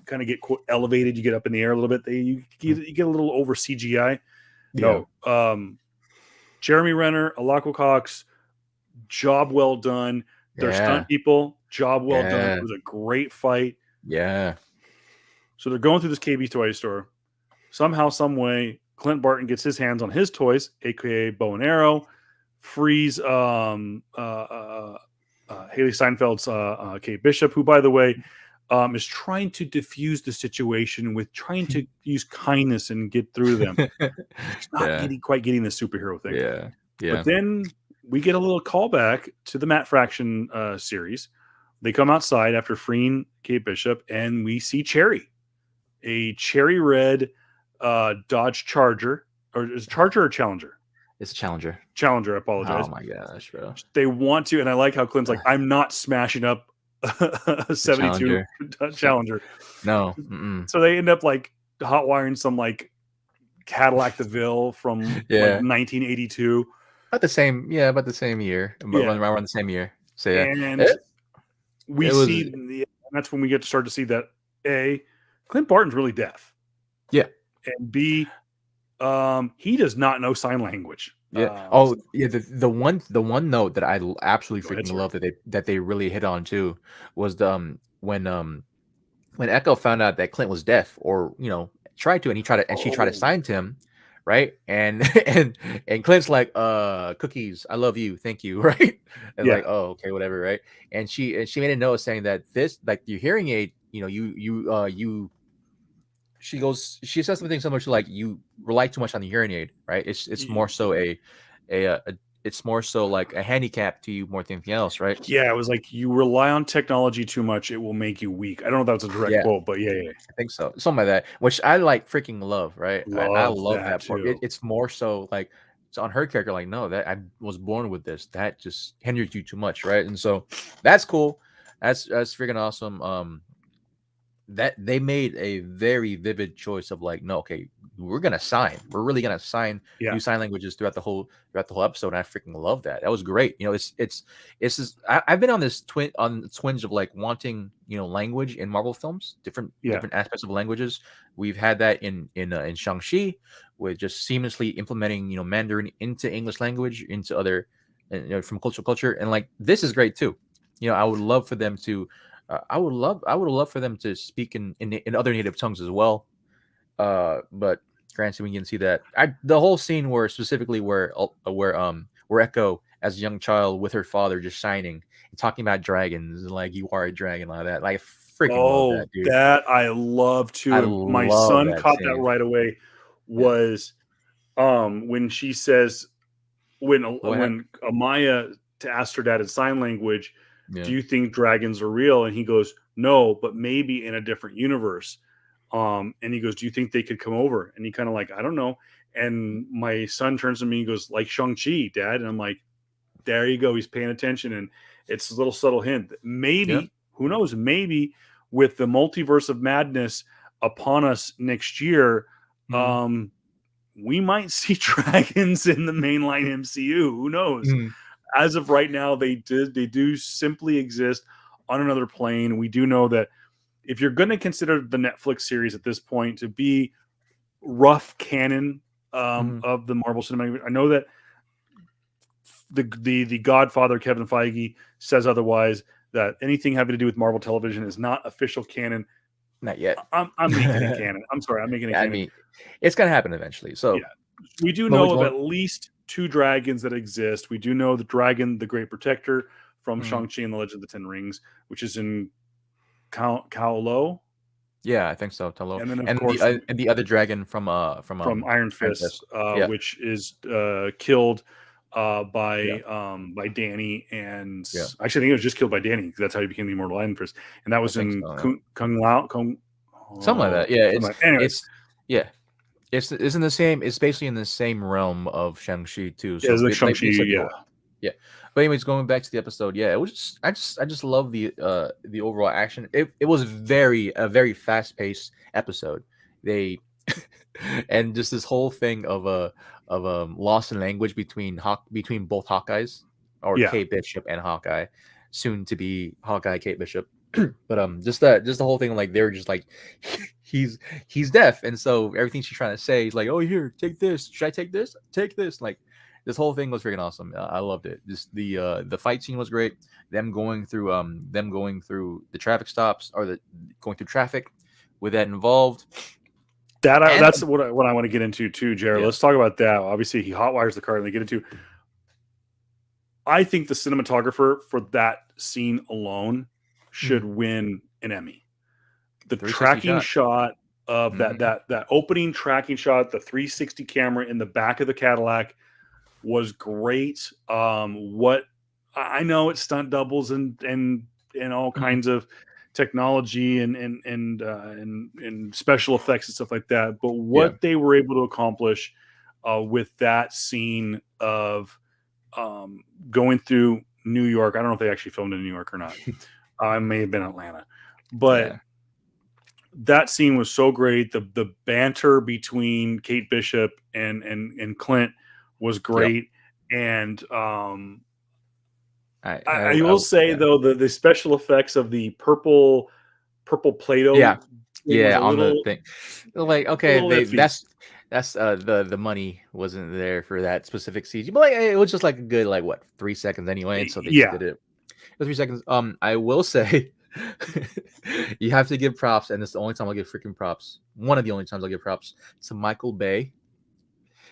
Speaker 1: kind of get quote, elevated, you get up in the air a little bit. You get a little over CGI.
Speaker 2: Yeah.
Speaker 1: No, Jeremy Renner, Alako Cox, job well done. Their
Speaker 2: Yeah.
Speaker 1: stunt people, job well done.
Speaker 2: Yeah.
Speaker 1: It was a great fight.
Speaker 2: Yeah.
Speaker 1: So they're going through this KB toy store. Somehow, some way, Clint Barton gets his hands on his toys, aka bow and arrow, frees Haley Steinfeld's Kate Bishop, who, by the way, is trying to diffuse the situation with trying to use kindness and get through them. She's not
Speaker 2: Yeah.
Speaker 1: quite getting the superhero thing.
Speaker 2: Yeah.
Speaker 1: But
Speaker 2: Yeah.
Speaker 1: then we get a little callback to the Matt Fraction series. They come outside after freeing Kate Bishop, and we see Cherry, a cherry red Dodge Charger, or is it Charger or Challenger?
Speaker 2: It's a Challenger.
Speaker 1: Challenger. I
Speaker 2: Oh
Speaker 1: apologize.
Speaker 2: my gosh, bro.
Speaker 1: They want to, and I like how Clint's like, I'm not smashing up a 72
Speaker 2: Challenger.
Speaker 1: Challenger.
Speaker 2: No. Mm-mm.
Speaker 1: So they end up like hot wiring some like Cadillac DeVille from like
Speaker 2: Yeah.
Speaker 1: 1982.
Speaker 2: About the same. Yeah, about the same year. But
Speaker 1: Yeah.
Speaker 2: around the same year. So yeah,
Speaker 1: And
Speaker 2: it,
Speaker 1: we
Speaker 2: it
Speaker 1: see,
Speaker 2: was.
Speaker 1: and that's when we get to start to see that A, Clint Barton's really deaf.
Speaker 2: Yeah.
Speaker 1: And B, He does not know sign language.
Speaker 2: Yeah. Oh, yeah. The one note that I absolutely
Speaker 1: Go ahead,
Speaker 2: freaking
Speaker 1: sorry.
Speaker 2: love that they really hit on too was the when Echo found out that Clint was deaf, or tried to, and she tried to
Speaker 1: Oh,
Speaker 2: sign to him, right? And and Clint's like, cookies, I love you, thank you, right? And
Speaker 1: yeah.
Speaker 2: like, oh, okay, whatever, right? And she made a note saying that this, like, your hearing aid, you she says something similar to, like, you rely too much on the hearing aid, right? It's more so a it's more so like a handicap to you more than anything else, right?
Speaker 1: Yeah, it was like you rely on technology too much, it will make you weak. I don't know if that's a direct
Speaker 2: Yeah.
Speaker 1: quote, but yeah.
Speaker 2: I think so. Something like that, which I like freaking love, right? I
Speaker 1: Love
Speaker 2: love
Speaker 1: that
Speaker 2: that part. It,
Speaker 1: too.
Speaker 2: it's more so like it's on her character, like, no, that I was born with this. That just hinders you too much, right? And so that's cool. That's freaking awesome. That they made a very vivid choice of, like, no, okay, we're really gonna sign
Speaker 1: Yeah.
Speaker 2: new sign languages throughout the whole episode, and I freaking love that. That was great. It's just, I've been on this twinge of, like, wanting, language in Marvel films,
Speaker 1: Yeah.
Speaker 2: different aspects of languages. We've had that in Shang-Chi, with just seamlessly implementing, Mandarin into English language, into other, from culture to culture, and, like, this is great too. I would love for them to I would love for them to speak in other native tongues as well. But granted, we can see that the whole scene where, specifically, where Echo, as a young child with her father, just shining and talking about dragons, and, like, you are a dragon, like that. Like, I freaking love
Speaker 1: Oh,
Speaker 2: that, dude.
Speaker 1: that I love
Speaker 2: I
Speaker 1: too. And my
Speaker 2: love
Speaker 1: son
Speaker 2: that
Speaker 1: caught that
Speaker 2: scene.
Speaker 1: right away.
Speaker 2: Yeah.
Speaker 1: Was when she says,
Speaker 2: What happened?
Speaker 1: when Amaya to ask her dad in sign language,
Speaker 2: Yeah.
Speaker 1: do you think dragons are real? And he goes, no, but maybe in a different universe. And he goes, do you think they could come over? And he kind of like, I don't know. And my son turns to me and goes, like Shang-Chi, dad. And I'm like, there you go. He's paying attention. And it's a little subtle hint that
Speaker 2: Yeah.
Speaker 1: maybe, who knows, maybe with the multiverse of madness upon us next year,
Speaker 2: Mm-hmm.
Speaker 1: um, we might see dragons in the mainline MCU. Who knows?
Speaker 2: Mm-hmm.
Speaker 1: As of right now, they do simply exist on another plane. We do know that if you're going to consider the Netflix series at this point to be rough canon
Speaker 2: Mm-hmm.
Speaker 1: of the Marvel Cinematic, I know that the Godfather Kevin Feige says otherwise. That anything having to do with Marvel Television is not official canon.
Speaker 2: Not yet.
Speaker 1: I'm making it canon. I'm sorry, I'm making it
Speaker 2: Yeah, I
Speaker 1: canon.
Speaker 2: mean, it's gonna happen eventually.
Speaker 1: Yeah,
Speaker 2: So,
Speaker 1: we do
Speaker 2: but we're
Speaker 1: know of
Speaker 2: going.
Speaker 1: at least two dragons that exist. We do know the dragon, the Great Protector from
Speaker 2: Mhm.
Speaker 1: Shang-Chi and the Legend of the Ten Rings, which is in Kowloon,
Speaker 2: Yeah, I think so. Talo,
Speaker 1: and then of course
Speaker 2: and the other dragon from
Speaker 1: from Iron
Speaker 2: Iron
Speaker 1: Fist,
Speaker 2: Fist. Yeah,
Speaker 1: which is killed
Speaker 2: yeah,
Speaker 1: by Danny, and
Speaker 2: yeah.
Speaker 1: actually I think it was just killed by Danny because that's how he became the Immortal Iron Fist, and that
Speaker 2: I
Speaker 1: was
Speaker 2: think
Speaker 1: in
Speaker 2: so. Yeah.
Speaker 1: Kung
Speaker 2: Something like
Speaker 1: oh,
Speaker 2: that. Yeah,
Speaker 1: something like, anyways.
Speaker 2: yeah, it's in the same. It's basically in the same realm of Shang-Chi too.
Speaker 1: Yeah, it's
Speaker 2: So
Speaker 1: like
Speaker 2: it, like,
Speaker 1: Shang-Chi,
Speaker 2: makes like
Speaker 1: yeah.
Speaker 2: yeah. But anyways, going back to the episode, yeah, it was I just love the overall action. It was a very fast paced episode. They and just this whole thing of loss in language between both Hawkeyes, or
Speaker 1: Yeah.
Speaker 2: Kate Bishop and Hawkeye, soon to be Hawkeye Kate Bishop. But just the whole thing, like, they were just like, he's he's deaf, and so everything she's trying to say is like, oh, here, take this, should I take this, take this, like, this whole thing was freaking awesome. I loved it. Just the fight scene was great. Them going through the traffic stops, or the going through traffic with that involved. And
Speaker 1: That's what I want to get into too, Jared.
Speaker 2: yeah.
Speaker 1: Let's talk about that. Obviously, he hotwires the car, and they get into. I think the cinematographer for that scene alone should win an Emmy. The
Speaker 2: 360
Speaker 1: tracking
Speaker 2: shot.
Speaker 1: shot of
Speaker 2: Mhm.
Speaker 1: that opening tracking shot, the 360 camera in the back of the Cadillac was great. What I know, it's stunt doubles and all
Speaker 2: Mhm.
Speaker 1: kinds of technology and special effects and stuff like that. But
Speaker 2: Yeah.
Speaker 1: what they were able to accomplish with that scene of going through New York, I don't know if they actually filmed in New York or not. It may have been Atlanta, but
Speaker 2: Yeah.
Speaker 1: that scene was so great. The banter between Kate Bishop and Clint was
Speaker 2: Yep.
Speaker 1: great. And
Speaker 2: I
Speaker 1: I will say
Speaker 2: yeah.
Speaker 1: though the special effects of the purple Play-Doh
Speaker 2: Yeah.
Speaker 1: thing was
Speaker 2: Yeah,
Speaker 1: a
Speaker 2: on the
Speaker 1: little
Speaker 2: thing. Like,
Speaker 1: a
Speaker 2: okay,
Speaker 1: little iffy.
Speaker 2: That's the money wasn't there for that specific CG, but like, it was just like a good like what 3 seconds anyway, and so they just
Speaker 1: Yeah.
Speaker 2: did it. 3 seconds. I will say, you have to give props, and it's the only time I'll give freaking props. One of the only times I'll give props to Michael Bay,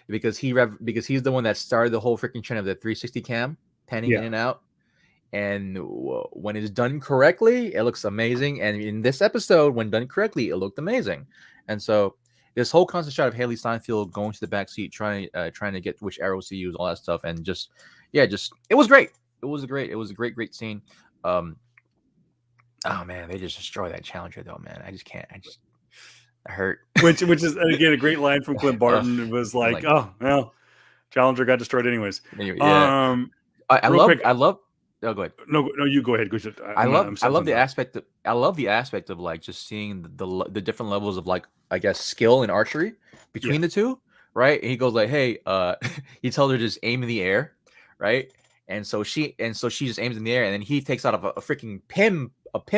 Speaker 2: because he's the one that started the whole freaking trend of the 360 cam panning in
Speaker 1: Yeah.
Speaker 2: and out. And when it's done correctly, it looks amazing. And in this episode, when done correctly, it looked amazing. And so this whole constant shot of Haley Steinfeld going to the back seat, trying to get which arrows to use, all that stuff, and just it was great. It was a great scene. Oh man, they just destroy that Challenger though, man. I just can't. I hurt.
Speaker 1: Which is again a great line from Clint Barton. It was like, oh well, Challenger got destroyed anyways.
Speaker 2: Anyway, yeah. I
Speaker 1: real
Speaker 2: love.
Speaker 1: quick,
Speaker 2: Oh, go ahead.
Speaker 1: No, you go ahead.
Speaker 2: I love the aspect of like just seeing the different levels of like, I guess, skill in archery between the two, right? And he goes like, hey, he tells her to just aim in the air, right? And so she just aims in the air, and then he takes out a freaking pim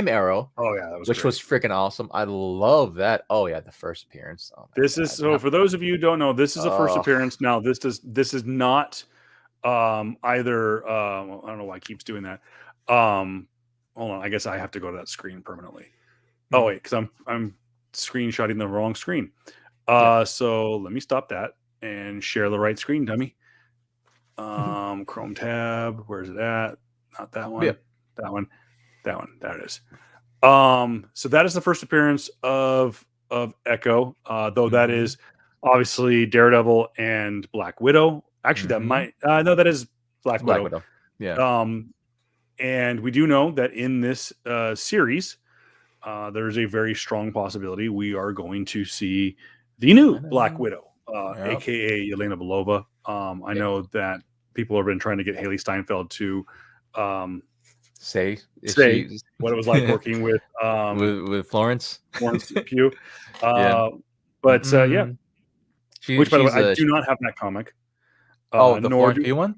Speaker 2: arrow.
Speaker 1: Oh yeah, that was
Speaker 2: which
Speaker 1: great.
Speaker 2: was freaking awesome. I love that. Oh yeah, the first appearance. Oh,
Speaker 1: this God. Is so for those of you who don't know, this is a first appearance. Now this is not either I don't know why it keeps doing that. Hold on, I guess I have to go to that screen permanently. Oh wait, because I'm screenshotting the wrong screen. So let me stop that and share the right screen, dummy. Chrome tab, where's it at? Not that one. That one. There it is. So that is the first appearance of Echo, though that is obviously Daredevil and Black Widow. Actually, that might no, that is Black Widow.
Speaker 2: Yeah.
Speaker 1: And we do know that in this series, there's a very strong possibility we are going to see the new Black Widow, aka Yelena Belova. I know that people have been trying to get Haley Steinfeld to say what it was like working with
Speaker 2: Florence
Speaker 1: Pugh. But yeah, which by the way, I do not have that comic.
Speaker 2: The Florence Pugh one?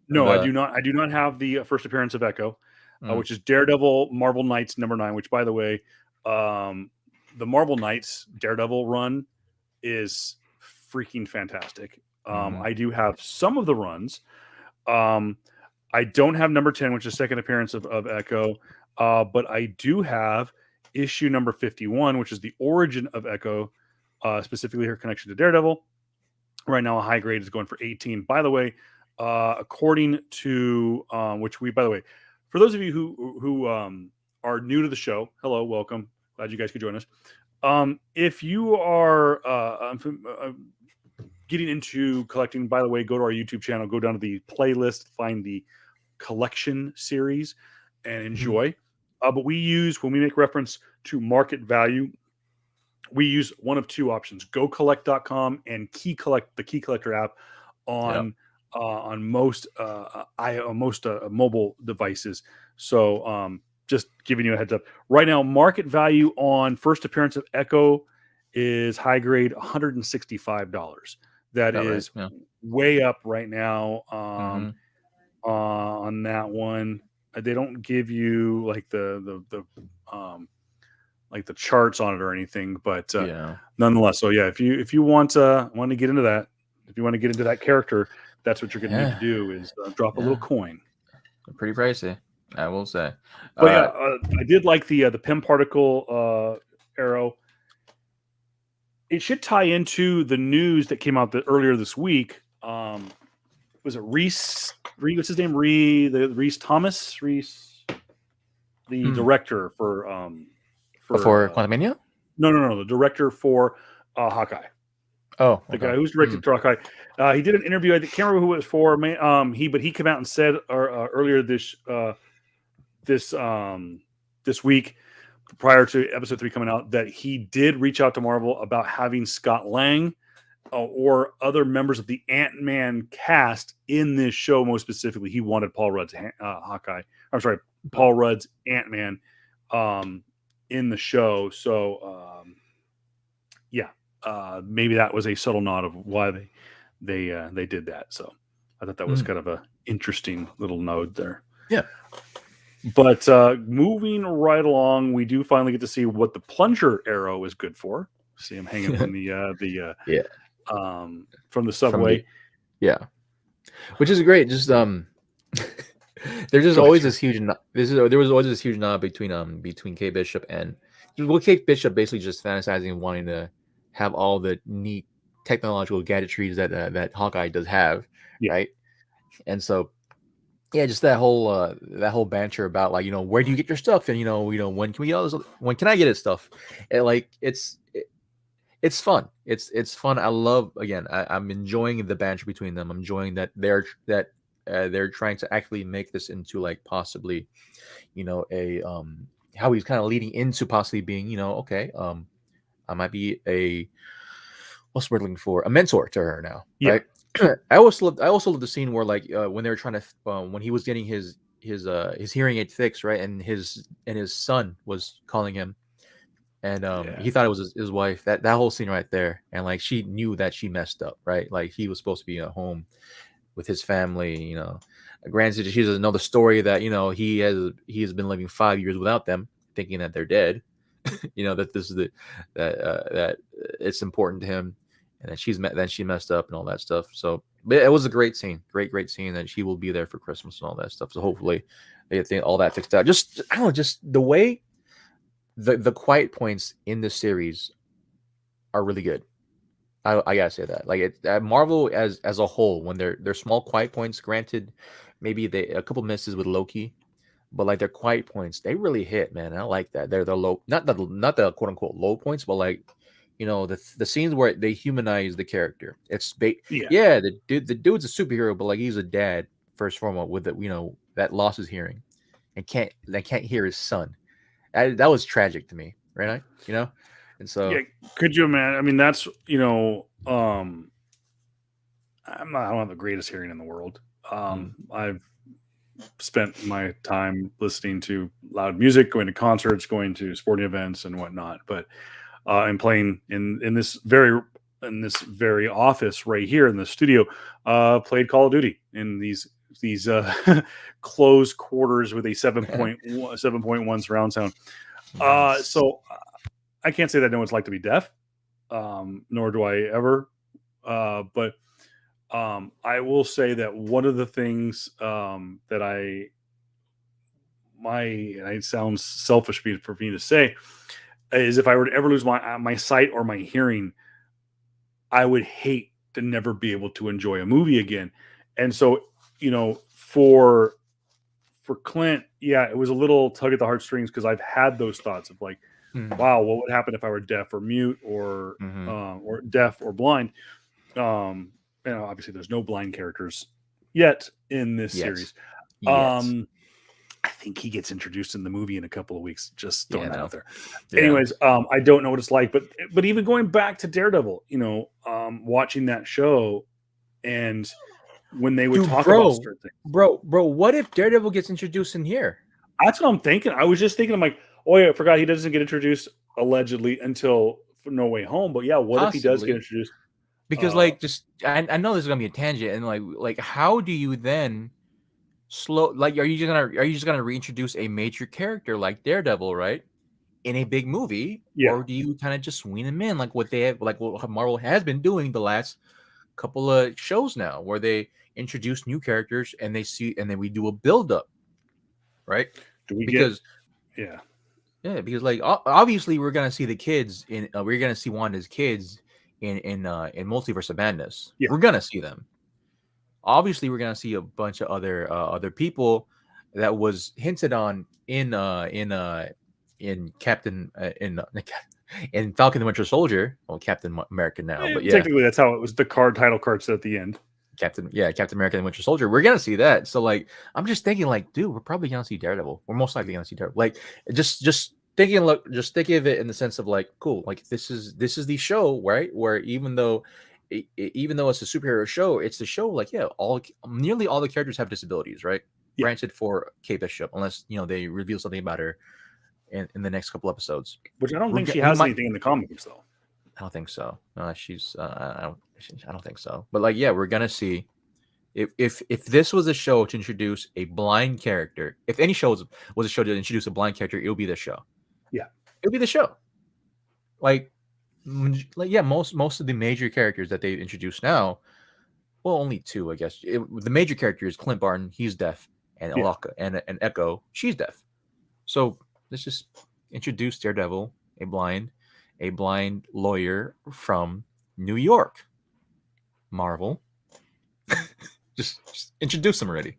Speaker 1: No, I do not. I do not have the first appearance of Echo, which is Daredevil Marvel Knights #9. Which, by the way, the Marvel Knights Daredevil run is freaking fantastic. I do have some of the runs. I don't have #10, which is second appearance of Echo, but I do have issue number 51, which is the origin of Echo, specifically her connection to Daredevil. Right now, a high grade is going for 18. By the way, according to which we, by the way, for those of you who are new to the show, hello, welcome. Glad you guys could join us. If you are getting into collecting, by the way, go to our YouTube channel, go down to the playlist, find the collection series, and enjoy. But we use, when we make reference to market value, we use one of two options: GoCollect.com and the Key Collector app on most mobile devices. So just giving you a heads up. Right now, market value on first appearance of Echo is high grade $165. That is way up right now. On that one, they don't give you like the charts on it or anything, but nonetheless. So yeah, if you want to get into that, if you want to get into that character, that's what you're going to need to do is drop a little coin.
Speaker 2: Pretty pricey, I will say.
Speaker 1: But I did like the Pym particle arrow. It should tie into the news that came out earlier this week. Was it Reese? What's his name? Reese Thomas? Reese, the director for
Speaker 2: Quantumania?
Speaker 1: No. The director for Hawkeye.
Speaker 2: Oh,
Speaker 1: the guy who's directed to Hawkeye. He did an interview. I can't remember who it was for. He came out and said earlier this week, prior to episode 3 coming out, that he did reach out to Marvel about having Scott Lang or other members of the Ant-Man cast in this show. Most specifically, he wanted Paul Rudd's Hawkeye. I'm sorry, Paul Rudd's Ant-Man in the show. So maybe that was a subtle nod of why they did that. So I thought that was kind of a interesting little node there.
Speaker 2: Yeah.
Speaker 1: But moving right along, we do finally get to see what the plunger arrow is good for. See him hanging from the from the
Speaker 2: from the
Speaker 1: subway.
Speaker 2: yeah, which is great. Just there's just
Speaker 1: Go ahead,
Speaker 2: always
Speaker 1: sir.
Speaker 2: this huge there was always this huge nod between Kate Bishop and Kate Bishop basically just fantasizing wanting to have all the neat technological gadgetries that Hawkeye does have,
Speaker 1: Yeah,
Speaker 2: right? And so yeah, just that whole banter about like where do you get your stuff and when can we get all this, when can I get it stuff, and like it's fun. It's fun. I love again. I'm enjoying the banter between them. I'm enjoying that they're trying to actually make this into like possibly a how he's kind of leading into possibly being okay I might be a what's the word looking for, a mentor to her now,
Speaker 1: yeah,
Speaker 2: right? I also loved the scene where like when they were trying to when he was getting his hearing aid fixed, right, and his son was calling him, and
Speaker 1: yeah,
Speaker 2: he thought it was his wife. That whole scene right there, and like she knew that she messed up, right? Like he was supposed to be at home with his family. Granted, she doesn't know the story that he has been living 5 years without them, thinking that they're dead. That this is that it's important to him, and then she messed up and all that stuff. So, but it was a great scene, great scene that she will be there for Christmas and all that stuff. So hopefully, they think all that fixed out. Just I don't know, just the way the quiet points in the series are really good. I gotta say that. Like Marvel as a whole, when they're small quiet points, granted, maybe they a couple misses with Loki, but like their quiet points, they really hit, man. I like that. They're the low, not the quote unquote low points, but like the scenes where they humanize the character.
Speaker 1: yeah.
Speaker 2: Yeah, the dude's a superhero, but like he's a dad first foremost with that lost his hearing and can't hear his son. That was tragic to me, right? And
Speaker 1: Yeah,
Speaker 2: so
Speaker 1: could you imagine? I mean, that's I don't have the greatest hearing in the world.
Speaker 2: mm,
Speaker 1: I've spent my time listening to loud music, going to concerts, going to sporting events, and whatnot. But and playing in this very office right here in the studio, played Call of Duty in these closed quarters with a 7.1 surround sound.
Speaker 2: nice.
Speaker 1: So I can't say that I know what it's like to be deaf, nor do I ever. But I will say that one of the things that and it sounds selfish for me to say, is if I were to ever lose my sight or my hearing, I would hate to never be able to enjoy a movie again. And so, for Clint, yeah, it was a little tug at the heartstrings because I've had those thoughts of like,
Speaker 2: Mm,
Speaker 1: wow, what would happen if I were deaf or mute
Speaker 2: mhm.
Speaker 1: or deaf or blind? Um, obviously, there's no blind characters yet in this
Speaker 2: Yes.
Speaker 1: series.
Speaker 2: Yes.
Speaker 1: Um, I think he gets introduced in the movie in a couple of weeks. Just
Speaker 2: Yeah,
Speaker 1: throwing that
Speaker 2: no.
Speaker 1: out there.
Speaker 2: Yeah.
Speaker 1: Anyways, I don't know what it's like, but even going back to Daredevil, watching that show and when they would
Speaker 2: Dude,
Speaker 1: talk about certain things,
Speaker 2: bro, what if Daredevil gets introduced in here?
Speaker 1: that's what I'm thinking. I was just thinking, I'm like, oh yeah, I forgot he doesn't get introduced allegedly until No Way Home. But yeah, what if he does get
Speaker 2: Possibly.
Speaker 1: introduced?
Speaker 2: Because
Speaker 1: Uh,
Speaker 2: like just I know this is gonna be a tangent and like how do you then slow like are you just gonna reintroduce a major character like Daredevil, right? In a big movie,
Speaker 1: yeah,
Speaker 2: or do you kind of just swing them in like what they have like what Marvel has been doing the last couple of shows now, where they introduce new characters and then we do a build up, right?
Speaker 1: do we get?
Speaker 2: Because
Speaker 1: Yeah,
Speaker 2: yeah, because like obviously we're gonna see the kids in we're gonna see Wanda's kids in Multiverse of Madness.
Speaker 1: yeah.
Speaker 2: We're gonna see them. Obviously, we're gonna see a bunch of other people that was hinted on in Captain in Falcon the Winter Soldier. Well, Captain America now, but yeah,
Speaker 1: Technically, that's how it was. The title card said at the end.
Speaker 2: Captain America and Winter Soldier. We're gonna see that. So like, I'm just thinking like, dude, we're probably gonna see Daredevil. We're most likely gonna see Daredevil. Like, just thinking of it in the sense of like, cool, like this is the show, right? Where even though it's a superhero show, it's the show like yeah, nearly all the characters have disabilities, right?
Speaker 1: Yeah,
Speaker 2: Granted for Kate Bishop, unless they reveal something about her in the next couple episodes.
Speaker 1: which I don't think she
Speaker 2: We
Speaker 1: has
Speaker 2: might.
Speaker 1: anything in the comics though.
Speaker 2: I don't think so. She's. I don't think so. But like, yeah, we're gonna see if this was a show to introduce a blind character. If any show was a show to introduce a blind character, it would be this show.
Speaker 1: Yeah.
Speaker 2: It would be the show. Like like yeah, most of the major characters that they introduced now, well, only two, I guess. The major character is Clint Barton, he's deaf, and
Speaker 1: Yeah.
Speaker 2: Alaka and Echo, she's deaf. So let's just introduce Daredevil, a blind lawyer from New York. Marvel, just introduce him already.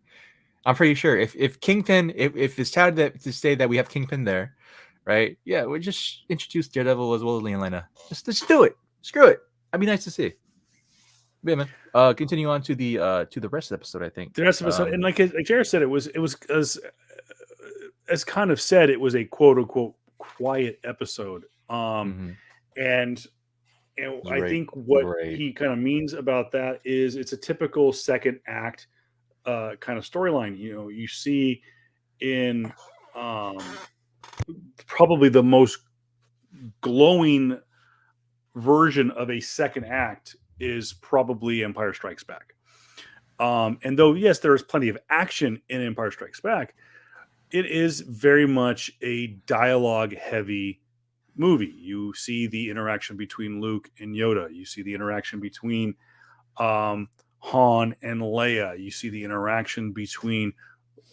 Speaker 2: I'm pretty sure if Kingpin, if it's touted that to say that we have Kingpin there, right? Yeah, we'll just introduce Daredevil as well as Leonina. Just do it. Screw it. That'd be nice to see. Yeah, man. Continue on to the rest of the episode. I think.
Speaker 1: The rest of us, and like Jared said, it was as kind of said, it was a quote unquote quiet episode.
Speaker 2: Mm-hmm.
Speaker 1: And I
Speaker 2: Great.
Speaker 1: think what
Speaker 2: Great.
Speaker 1: he kind of means about that is it's a typical second act kind of storyline. You see in probably the most glowing version of a second act is probably Empire Strikes Back. And though, yes, there is plenty of action in Empire Strikes Back, it is very much a dialogue heavy movie. You see the interaction between Luke and Yoda. You see the interaction between Han and Leia. You see the interaction between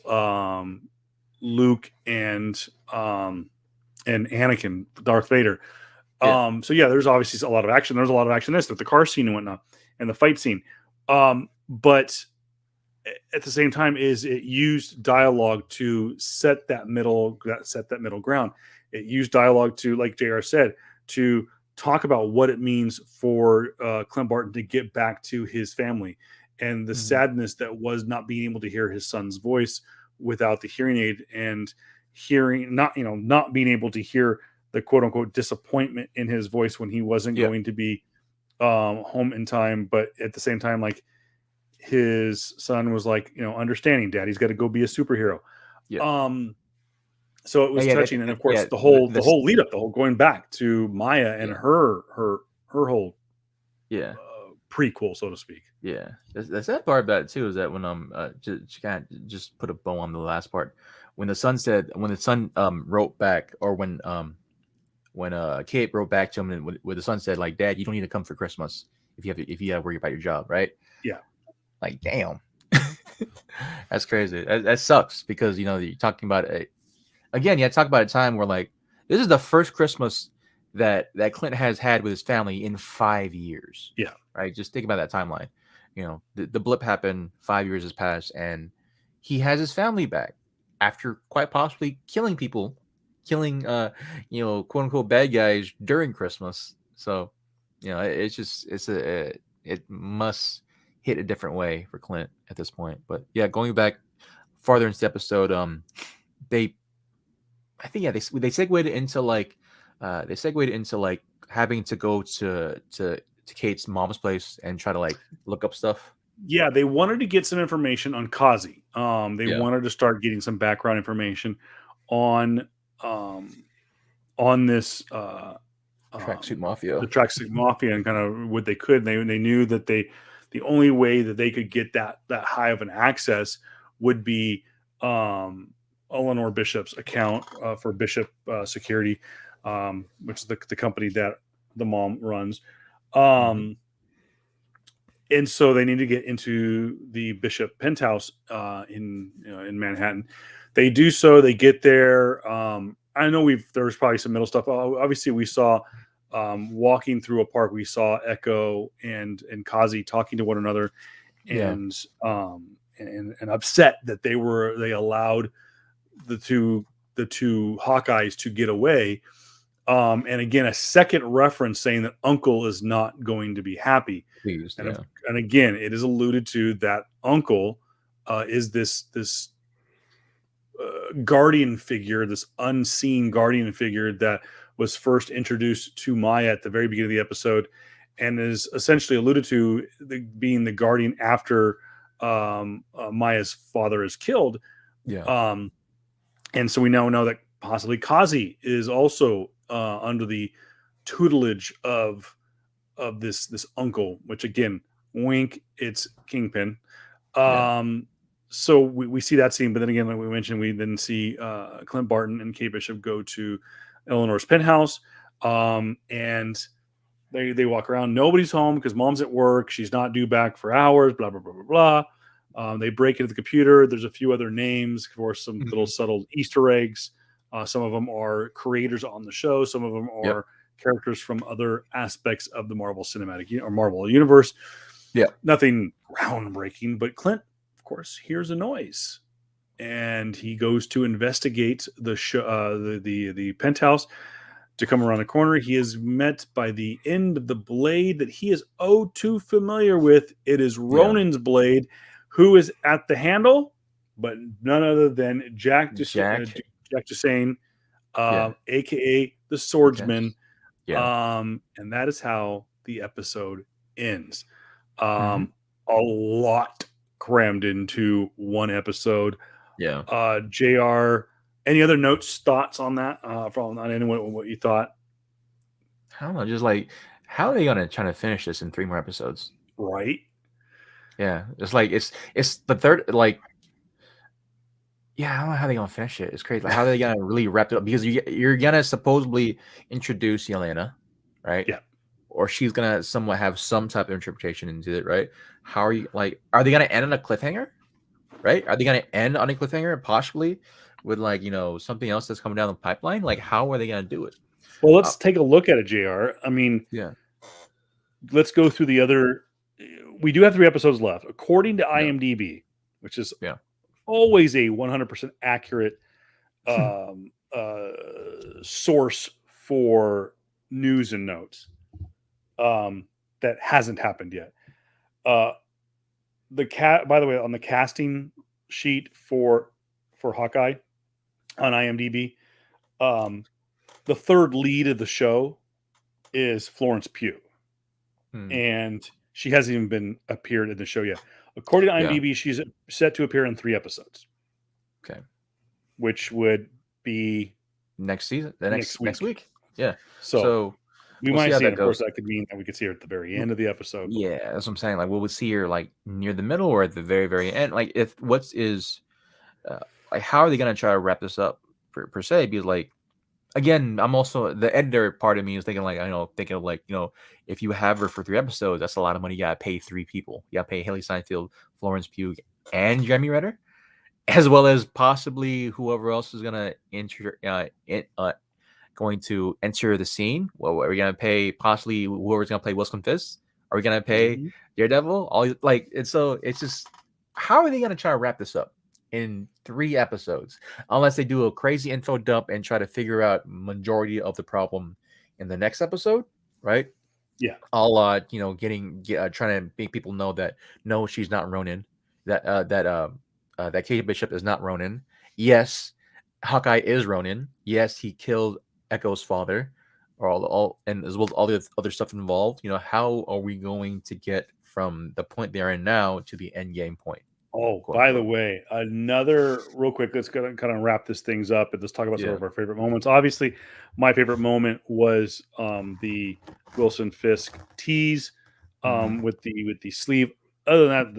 Speaker 1: Luke and Anakin, Darth Vader.
Speaker 2: Yeah.
Speaker 1: So yeah, there's obviously a lot of action. There's a lot of action in this, with the car scene and whatnot, and the fight scene. But at the same time, is it used dialogue to set that middle ground. It used dialogue to, like JR said, to talk about what it means for Clint Barton to get back to his family, and the sadness that was not being able to hear his son's voice without the hearing aid, and not being able to hear the quote unquote disappointment in his voice when he wasn't going to be home in time. But at the same time, like, his son was like, understanding, Daddy's got to go be a superhero.
Speaker 2: Yeah.
Speaker 1: So it was touching, and of course the whole lead up, the whole going back to Maya and her whole prequel, so to speak.
Speaker 2: Yeah, the sad part about it too is that when just put a bow on the last part, when the son wrote back, or when Kate wrote back to him, and where the son said, like, Dad, you don't need to come for Christmas if you have to worry about your job, right?
Speaker 1: Yeah.
Speaker 2: Like, damn. That's crazy. That sucks, because you're talking about talk about a time where, like, this is the first Christmas that Clint has had with his family in 5 years.
Speaker 1: Yeah.
Speaker 2: Right. Just think about that timeline. The blip happened, 5 years has passed, and he has his family back after quite possibly killing people, quote unquote bad guys during Christmas. So, it must hit a different way for Clint at this point. But yeah, going back farther into the episode, they segued into like having to go to Kate's mom's place and try to, like, look up stuff.
Speaker 1: Yeah, they wanted to get some information on Kazi. They wanted to start getting some background information on this
Speaker 2: Tracksuit Mafia.
Speaker 1: The Tracksuit Mafia, and kind of what they could. They knew that the only way that they could get that high of an access would be Eleanor Bishop's account for Bishop Security, which is the company that the mom runs. And so they need to get into the Bishop penthouse in Manhattan. They do so. They get there. I know there's probably some middle stuff. Obviously, we saw walking through a park. We saw Echo and Kazi talking to one another, and upset that they allowed the two Hawkeyes to get away. And again, a second reference saying that Uncle is not going to be happy.
Speaker 2: Please,
Speaker 1: and again, it is alluded to that Uncle is this guardian figure, this unseen guardian figure that was first introduced to Maya at the very beginning of the episode, and is essentially alluded to being the guardian after Maya's father is killed.
Speaker 2: Yeah.
Speaker 1: And so we now know that possibly Kazi is also under the tutelage of this uncle, which, again, wink, it's Kingpin. So we see that scene, but then again, like we mentioned, we then see Clint Barton and Kate Bishop go to Eleanor's penthouse, and They walk around. Nobody's home because mom's at work. She's not due back for hours. Blah blah blah blah blah. They break into the computer. There's a few other names for some little
Speaker 2: Mhm.
Speaker 1: subtle Easter eggs. Some of them are creators on the show. Some of them
Speaker 2: Yep.
Speaker 1: are characters from other aspects of the Marvel Cinematic or Marvel Universe.
Speaker 2: Yeah.
Speaker 1: Nothing groundbreaking, but Clint, of course, hears a noise, and he goes to investigate the penthouse. To come around the corner, he is met by the end of the blade that he is oh too familiar with. It is
Speaker 2: Yeah.
Speaker 1: Ronan's blade, who is at the handle, but none other than
Speaker 2: Jack.
Speaker 1: Jack Dussain,
Speaker 2: Yeah.
Speaker 1: aka the
Speaker 2: Yes.
Speaker 1: Swordsman.
Speaker 2: Yeah.
Speaker 1: And that is how the episode ends.
Speaker 2: Mhm.
Speaker 1: A lot crammed into one episode.
Speaker 2: Yeah.
Speaker 1: JR, any other notes, thoughts on that? From on anyone, what you thought?
Speaker 2: I don't know, just like how are they gonna try to finish this in 3 more episodes?
Speaker 1: Right?
Speaker 2: Yeah, it's like it's the third like yeah, I don't know how they gonna finish it. It's crazy. Like, how are they gonna really wrap it up? Because you're gonna supposedly introduce Yelena, right?
Speaker 1: Yeah.
Speaker 2: Or she's gonna somewhat have some type of interpretation into it, right? How are you like? Are they gonna end on a cliffhanger? Right? Are they gonna end on a cliffhanger, possibly with like something else that's coming down the pipeline? Like, how are they gonna do it?
Speaker 1: Well,
Speaker 2: Uh,
Speaker 1: let's take a look at it, JR. I mean,
Speaker 2: yeah,
Speaker 1: let's go through the other. We do have 3 episodes left, according to
Speaker 2: yeah,
Speaker 1: IMDb, which is
Speaker 2: yeah,
Speaker 1: always a 100% accurate source for news and notes. That hasn't happened yet. Uh, by the way, on the casting sheet for Hawkeye on IMDb, um, the third lead of the show is Florence Pugh,
Speaker 2: hmm,
Speaker 1: and she hasn't even been appeared in the show yet. According to
Speaker 2: yeah.
Speaker 1: IMDb, she's set to appear in 3 episodes,
Speaker 2: Okay,
Speaker 1: which would be
Speaker 2: next season, the
Speaker 1: next
Speaker 2: next
Speaker 1: week.
Speaker 2: week. Yeah.
Speaker 1: So
Speaker 2: So
Speaker 1: we
Speaker 2: we'll see
Speaker 1: might
Speaker 2: how
Speaker 1: see it.
Speaker 2: that
Speaker 1: Of course,
Speaker 2: goes.
Speaker 1: that could mean that we could see her at the very
Speaker 2: W-
Speaker 1: end of the episode. But
Speaker 2: Yeah, that's what I'm saying. Like, will we see her like near the middle or at the very, very end? Like, if what's is uh, like, how are they gonna try to wrap this up per se? Because like again, I'm also the editor part of me is thinking like thinking of like if you have her for 3 episodes, that's a lot of money. You gotta pay 3 people. You gotta pay Haley Steinfeld, Florence Pugh, and Jeremy Renner, as well as possibly whoever else is gonna going to enter the scene. Well, are we gonna pay possibly whoever's gonna play Wilson Fisk? Are we gonna pay
Speaker 1: Mhm.
Speaker 2: Daredevil? All like it's just how are they gonna try to wrap this up in 3 episodes? Unless they do a crazy info dump and try to figure out majority of the problem in the next episode, right?
Speaker 1: Yeah.
Speaker 2: All trying to make people know that no, she's not Ronin. That Kate Bishop is not Ronin. Yes, Hawkeye is Ronin. Yes, he killed Echo's father, or all and as well as all the other stuff involved. How are we going to get from the point they are in now to the end game point,
Speaker 1: Oh,
Speaker 2: quote
Speaker 1: by the
Speaker 2: unquote?
Speaker 1: way, another real quick. Let's kind of wrap this things up and let's talk about some
Speaker 2: Yeah.
Speaker 1: of our favorite moments. Obviously, my favorite moment was the Wilson Fisk tease
Speaker 2: Hmm.
Speaker 1: with the sleeve. Other than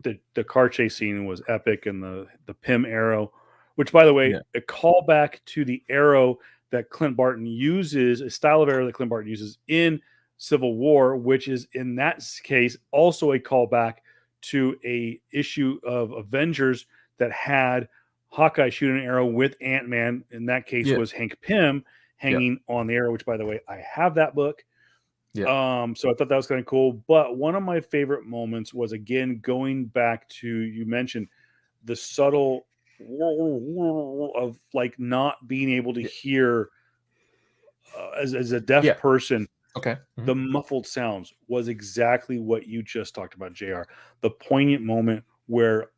Speaker 1: that, the car chase scene was epic, and the Pym arrow, which by the way,
Speaker 2: Yeah.
Speaker 1: a callback to the arrow that Clint Barton uses, a style of arrow that Clint Barton uses in Civil War, which is in that case also a callback to a issue of Avengers that had Hawkeye shoot an arrow with Ant-Man. In that case,
Speaker 2: Yeah.
Speaker 1: was Hank Pym
Speaker 2: Yeah.
Speaker 1: hanging on the arrow, which by the way, I have that book.
Speaker 2: Yeah.
Speaker 1: So I thought that was kind of cool. But one of my favorite moments was again going back to you mentioned the subtle of like not being able to
Speaker 2: Yeah.
Speaker 1: hear as a deaf
Speaker 2: Yeah.
Speaker 1: person.
Speaker 2: Okay.
Speaker 1: The muffled sounds was exactly what you just talked about, JR. The poignant moment where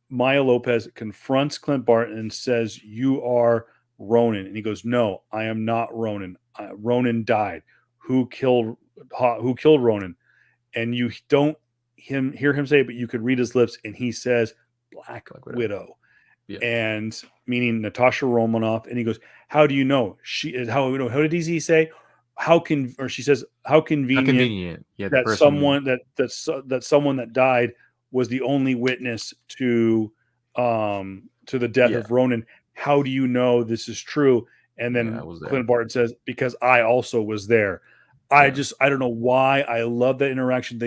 Speaker 1: Maya Lopez confronts Clint Barton and says, "You are Ronan," and he goes, "No, I am not Ronan. Ronan died. Who killed Ronan?" And you don't hear him say it, but you could read his lips, and he says, "Black
Speaker 2: Like whatever.
Speaker 1: Widow,"
Speaker 2: Yeah.
Speaker 1: and meaning Natasha Romanoff. And he goes, "How do you know she is? How did he say? How can?" Or she says, "How
Speaker 2: How
Speaker 1: convenient
Speaker 2: convenient. Yeah. The
Speaker 1: that
Speaker 2: person.
Speaker 1: someone that someone that died was the only witness to the death
Speaker 2: Yeah.
Speaker 1: of Ronan. How do you know this is true?" And
Speaker 2: Yeah. I
Speaker 1: then
Speaker 2: was there.
Speaker 1: Clint Barton says, "Because I also was there."
Speaker 2: Yeah.
Speaker 1: I don't know why I love that interaction.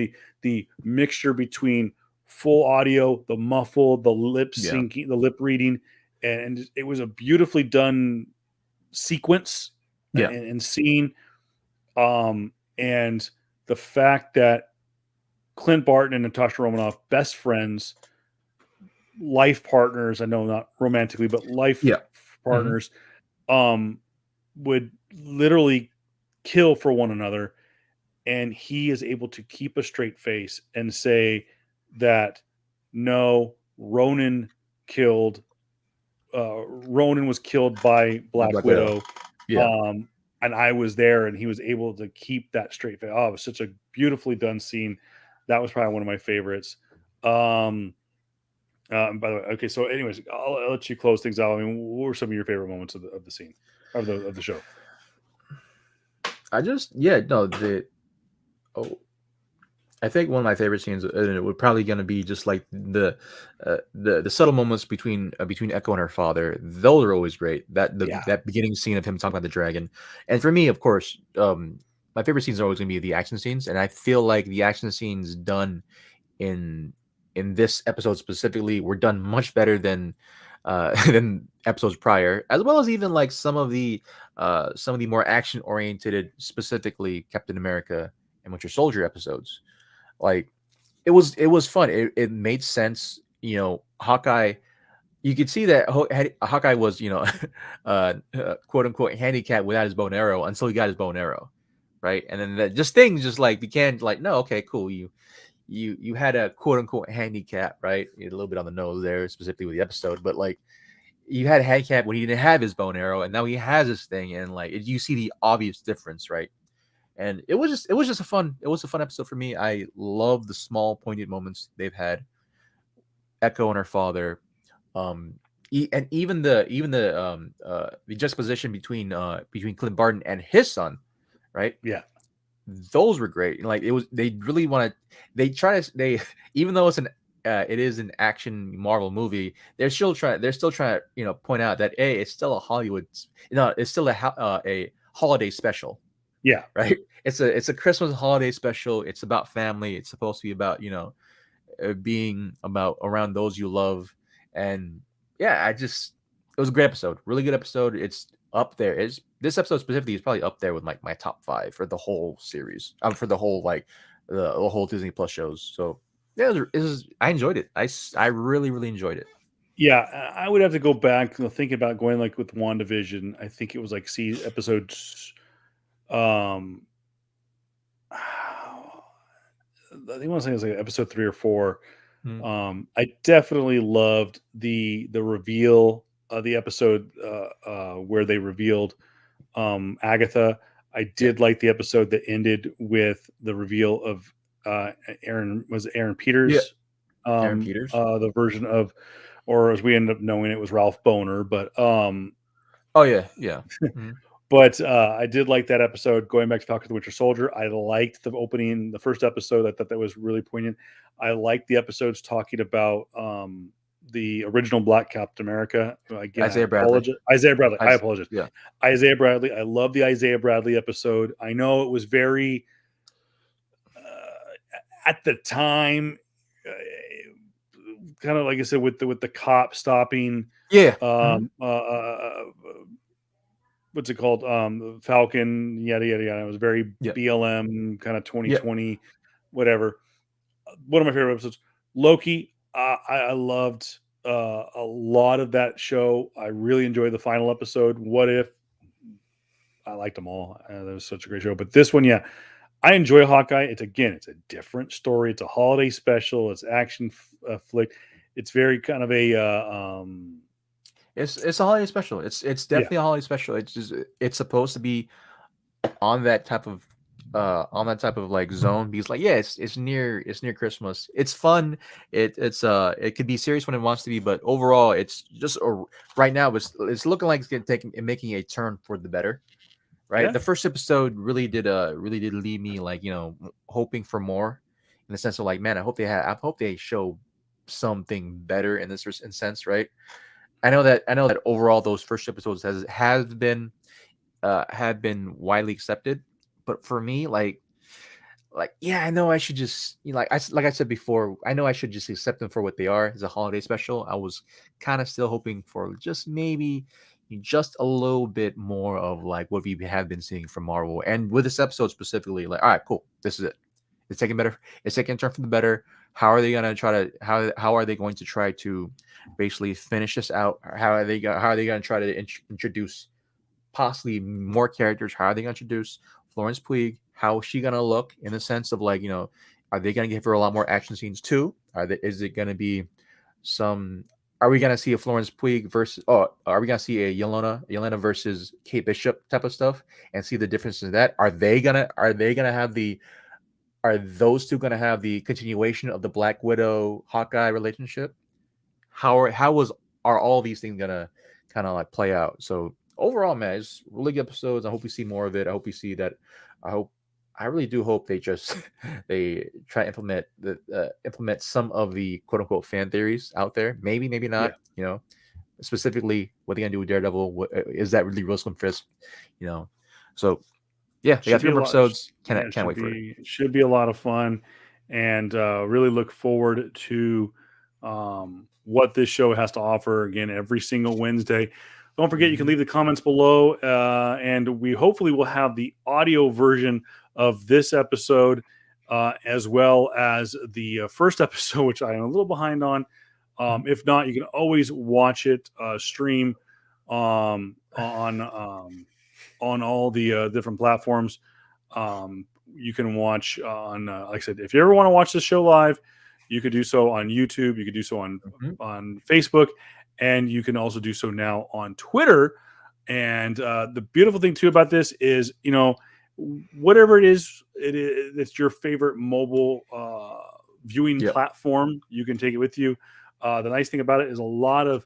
Speaker 1: The mixture between full audio, the muffled, the lip
Speaker 2: Yeah.
Speaker 1: syncing, the lip reading, and it was a beautifully done sequence
Speaker 2: Yeah.
Speaker 1: and scene. And the fact that Clint Barton and Natasha Romanoff, best friends, life partners, I know not romantically, but life
Speaker 2: Yeah. Hmm.
Speaker 1: partners, um, would literally kill for one another. And he is able to keep a straight face and say that no, killed Ronan was killed by Black
Speaker 2: Black Widow.
Speaker 1: Widow.
Speaker 2: Yeah.
Speaker 1: Um, and I was there, and he was able to keep that straight face. Oh, it was such a beautifully done scene. That was probably one of my favorites. Um, by the way, okay. So, anyways, I'll let you close things out. I mean, what were some of your favorite moments of the scene of the show?
Speaker 2: I just yeah no the oh I think one of my favorite scenes it would probably gonna be just like the subtle moments between Echo and her father. Those are always great.
Speaker 1: Yeah,
Speaker 2: That beginning scene of him talking about the dragon, and for me, of course, my favorite scenes are always gonna be the action scenes, and I feel like the action scenes done in in this episode specifically were done much better than than episodes prior, as well as even like some of the more action oriented, specifically Captain America and Winter Soldier episodes. Like it was fun. It made sense. You know, Hawkeye. You could see that Hawkeye was quote unquote handicapped without his bow and arrow until he got his bow and arrow, right? And then that just things just like began like no, okay, cool. You had a quote unquote handicap, right? A little bit on the nose there, specifically with the episode, but like you had a handicap when he didn't have his bow and arrow, and now he has this thing, and like you see the obvious difference, right? And it was just a fun episode for me. I love the small poignant moments they've had. Echo and her father, um, and the juxtaposition between Clint Barton and his son, right?
Speaker 1: yeah,
Speaker 2: Those were great. Like it was, they really want to. They try to they even though it is an action Marvel movie. They're still trying to point out that hey, it's still a Hollywood. No, it's still a holiday special,
Speaker 1: yeah.
Speaker 2: right? It's a Christmas holiday special. It's about family. It's supposed to be about being about around those you love, and yeah, it was a great episode, really good episode. It's up there. It's this episode specifically is probably up there with like my top five for the whole series. For the whole like the whole Disney Plus shows. So yeah, I enjoyed it. I really really enjoyed it.
Speaker 1: Yeah, I would have to go back and think about going like with WandaVision. I think it was like see episodes. Um, I think I want to say it was like episode 3 or 4.
Speaker 2: Mm.
Speaker 1: I definitely loved the reveal of the episode where they revealed Agatha. I
Speaker 2: Yeah,
Speaker 1: did like the episode that ended with the reveal of Aaron
Speaker 2: yeah.
Speaker 1: Peters,
Speaker 2: Aaron Peters.
Speaker 1: the version of, or as we ended up knowing, it was Ralph Boner.
Speaker 2: Oh yeah, yeah. Mhm.
Speaker 1: But I did like that episode. Going back to Falcon the Winter Soldier, I liked the opening, the first episode. I thought that was really poignant. I liked the episodes talking about the original Black Captain America. Again, I
Speaker 2: Isaiah Bradley.
Speaker 1: apologize. Isaiah Bradley. I apologize.
Speaker 2: Yeah,
Speaker 1: Isaiah Bradley. I love the Isaiah Bradley episode. I know it was very at the time, kind of like I said with the cop stopping.
Speaker 2: yeah. Mhm.
Speaker 1: Um, what's it called? Falcon, yada yada yada. It was very
Speaker 2: Yeah,
Speaker 1: BLM kind of
Speaker 2: yeah.
Speaker 1: 2020, whatever. One of my favorite episodes. Loki. I loved a lot of that show. I really enjoyed the final episode. What if? I liked them all. That was such a great show. But this one, yeah, I enjoy Hawkeye. It's a different story. It's a holiday special. It's action flick. It's very kind of a
Speaker 2: It's a holiday special. It's
Speaker 1: yeah,
Speaker 2: definitely a holiday special. It's just it's supposed to be on that type of like zone because like yeah it's near Christmas. It's fun. It could be serious when it wants to be, but overall it's just right now it's looking like it's gonna take making a turn for the better. Right,
Speaker 1: yeah,
Speaker 2: the first episode really did leave me like hoping for more, in the sense of like man I hope they show something better in this sense, right? I know that overall those first episodes has been have been widely accepted, But for me, like yeah, I know I should just like I said before, I know I should just accept them for what they are as a holiday special. I was kind of still hoping for just maybe just a little bit more of like what we have been seeing from Marvel, and with this episode specifically, like all right, cool, this is it. It's taking better. It's taking a turn for the better. How are they gonna try to how are they going to try to basically finish this out? How are they gonna try to introduce possibly more characters? How are they going to introduce Florence Pugh? How is she going to look in the sense of like, are they going to give her a lot more action scenes too? Is it going to be some? Are we going to see a Florence Pugh versus? Oh, are we going to see a Yelena versus Kate Bishop type of stuff and see the difference in that? Are they gonna have the? Are those two going to have the continuation of the Black Widow Hawkeye relationship? How was are all these things gonna kind of like play out? So overall, man, it's really good episodes. I hope we see more of it. I hope we see that. I hope I really do hope they just they try to implement some of the quote unquote fan theories out there. Maybe
Speaker 1: Yeah.
Speaker 2: not. Specifically what they're gonna do with Daredevil. Is that really Rosalind Fisk? So yeah, they got
Speaker 1: Should be
Speaker 2: three
Speaker 1: a
Speaker 2: more
Speaker 1: lot.
Speaker 2: episodes.
Speaker 1: Yeah,
Speaker 2: Can't wait for it.
Speaker 1: should be a lot of fun, and really look forward to what this show has to offer. Again, every single Wednesday. Don't forget, you can
Speaker 2: Mhm.
Speaker 1: leave the comments below, and we hopefully will have the audio version of this episode, as well as the first episode, which I am a little behind on.
Speaker 2: Mhm.
Speaker 1: If not, you can always watch it stream on all the different platforms. You can watch on, like I said, if you ever want to watch this show live, you could do so on YouTube. You could do so
Speaker 2: Mhm.
Speaker 1: on Facebook, and you can also do so now on Twitter. And the beautiful thing too about this is, whatever it's your favorite mobile viewing
Speaker 2: Yep.
Speaker 1: platform, you can take it with you. The nice thing about it is a lot of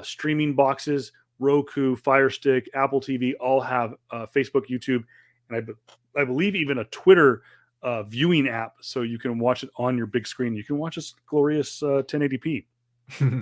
Speaker 1: streaming boxes, Roku, Fire Stick, Apple TV, all have Facebook, YouTube, and I believe even a Twitter viewing app, so you can watch it on your big screen. You can watch this glorious 1080p,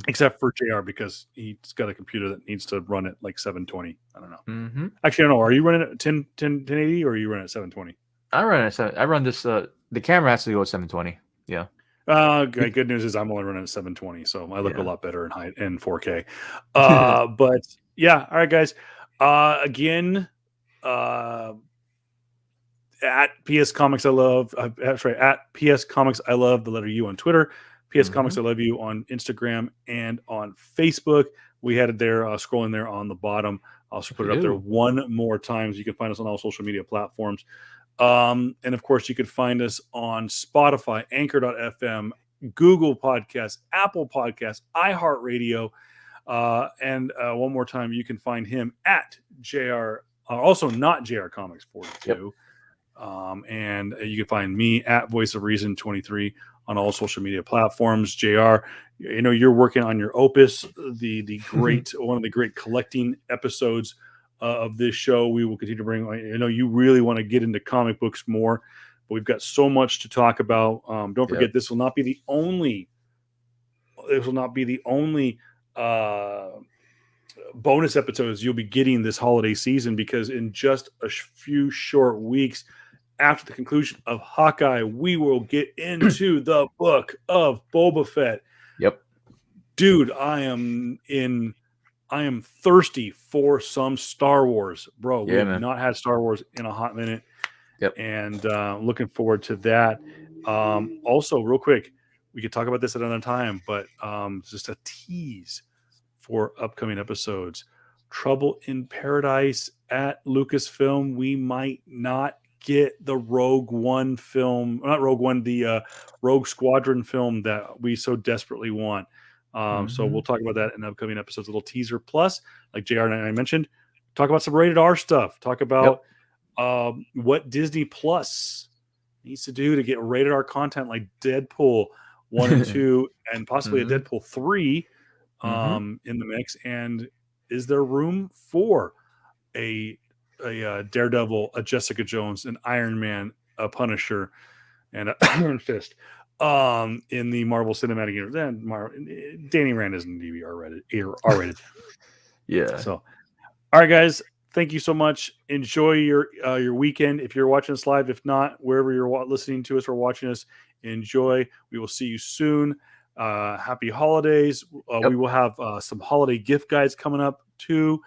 Speaker 1: except for JR because he's got a computer that needs to run at like 720. I don't know.
Speaker 2: Mhm.
Speaker 1: Actually, I don't know. Are you running at 1080 or are you running at 720?
Speaker 2: I run this. The camera has to go at 720. Yeah.
Speaker 1: Good news is I'm only running at 720, so I look a
Speaker 2: Yeah.
Speaker 1: lot better in height in 4K. But yeah, all right, guys. Again, uh, at PS Comics I love. That's right. At PS Comics I love the letter U on Twitter. PS Comics
Speaker 2: Mhm.
Speaker 1: I love you on Instagram and on Facebook. We had it there, scrolling there on the bottom. I'll also
Speaker 2: If
Speaker 1: put
Speaker 2: you
Speaker 1: it up there
Speaker 2: do.
Speaker 1: one more time. So you can find us on all social media platforms. And of course, you could find us on Spotify, Anchor.fm, Google Podcasts, Apple Podcasts, iHeartRadio. And one more time, you can find him at JR, also not JR Comics
Speaker 2: Yep.
Speaker 1: 42. And you can find me at Voice of Reason 23 on all social media platforms. JR, you're working on your opus, the great one of the great collecting episodes of this show. We will continue to bring. I know you really want to get into comic books more, but we've got so much to talk about. Don't
Speaker 2: Yep.
Speaker 1: forget, this will not be the only. This will not be the only. Bonus episodes you'll be getting this holiday season, because in just a few short weeks after the conclusion of Hawkeye, we will get into the book of Boba Fett.
Speaker 2: Yep.
Speaker 1: Dude, I am thirsty for some Star Wars, bro. We
Speaker 2: Yeah,
Speaker 1: have
Speaker 2: man.
Speaker 1: not had Star Wars in a hot minute,
Speaker 2: Yep.
Speaker 1: and looking forward to that. Also, real quick, we could talk about this at another time, but just a tease for upcoming episodes. Trouble in Paradise at Lucasfilm. We might not get the Rogue One film, not Rogue One, the Rogue Squadron film that we so desperately want. So we'll
Speaker 2: Mhm.
Speaker 1: talk about that in upcoming episodes. A little teaser. Plus, like JR and I mentioned, talk about some rated R stuff. Talk
Speaker 2: Yep.
Speaker 1: about what Disney Plus needs to do to get rated R content like Deadpool 1 and 2 and possibly a
Speaker 2: Mhm.
Speaker 1: Deadpool 3
Speaker 2: Mhm.
Speaker 1: in the mix. And is there room for a Daredevil, a Jessica Jones, an Iron Man, a Punisher, and an Iron Fist in the Marvel Cinematic Universe? Then Danny Rand isn't R rated.
Speaker 2: Yeah.
Speaker 1: So, all right, guys. thank you so much. Enjoy your weekend. If you're watching us live, if not, wherever you're listening to us or watching us, enjoy. We will see you soon. Happy holidays. We will have some holiday gift guides coming up too.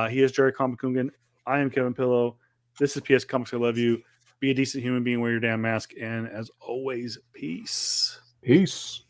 Speaker 1: He is Jerry Comikungan. I am Kevin Pillow. This is PS Comics. I love you. Be a decent human being. Wear your damn mask. And as always, peace.
Speaker 2: Peace.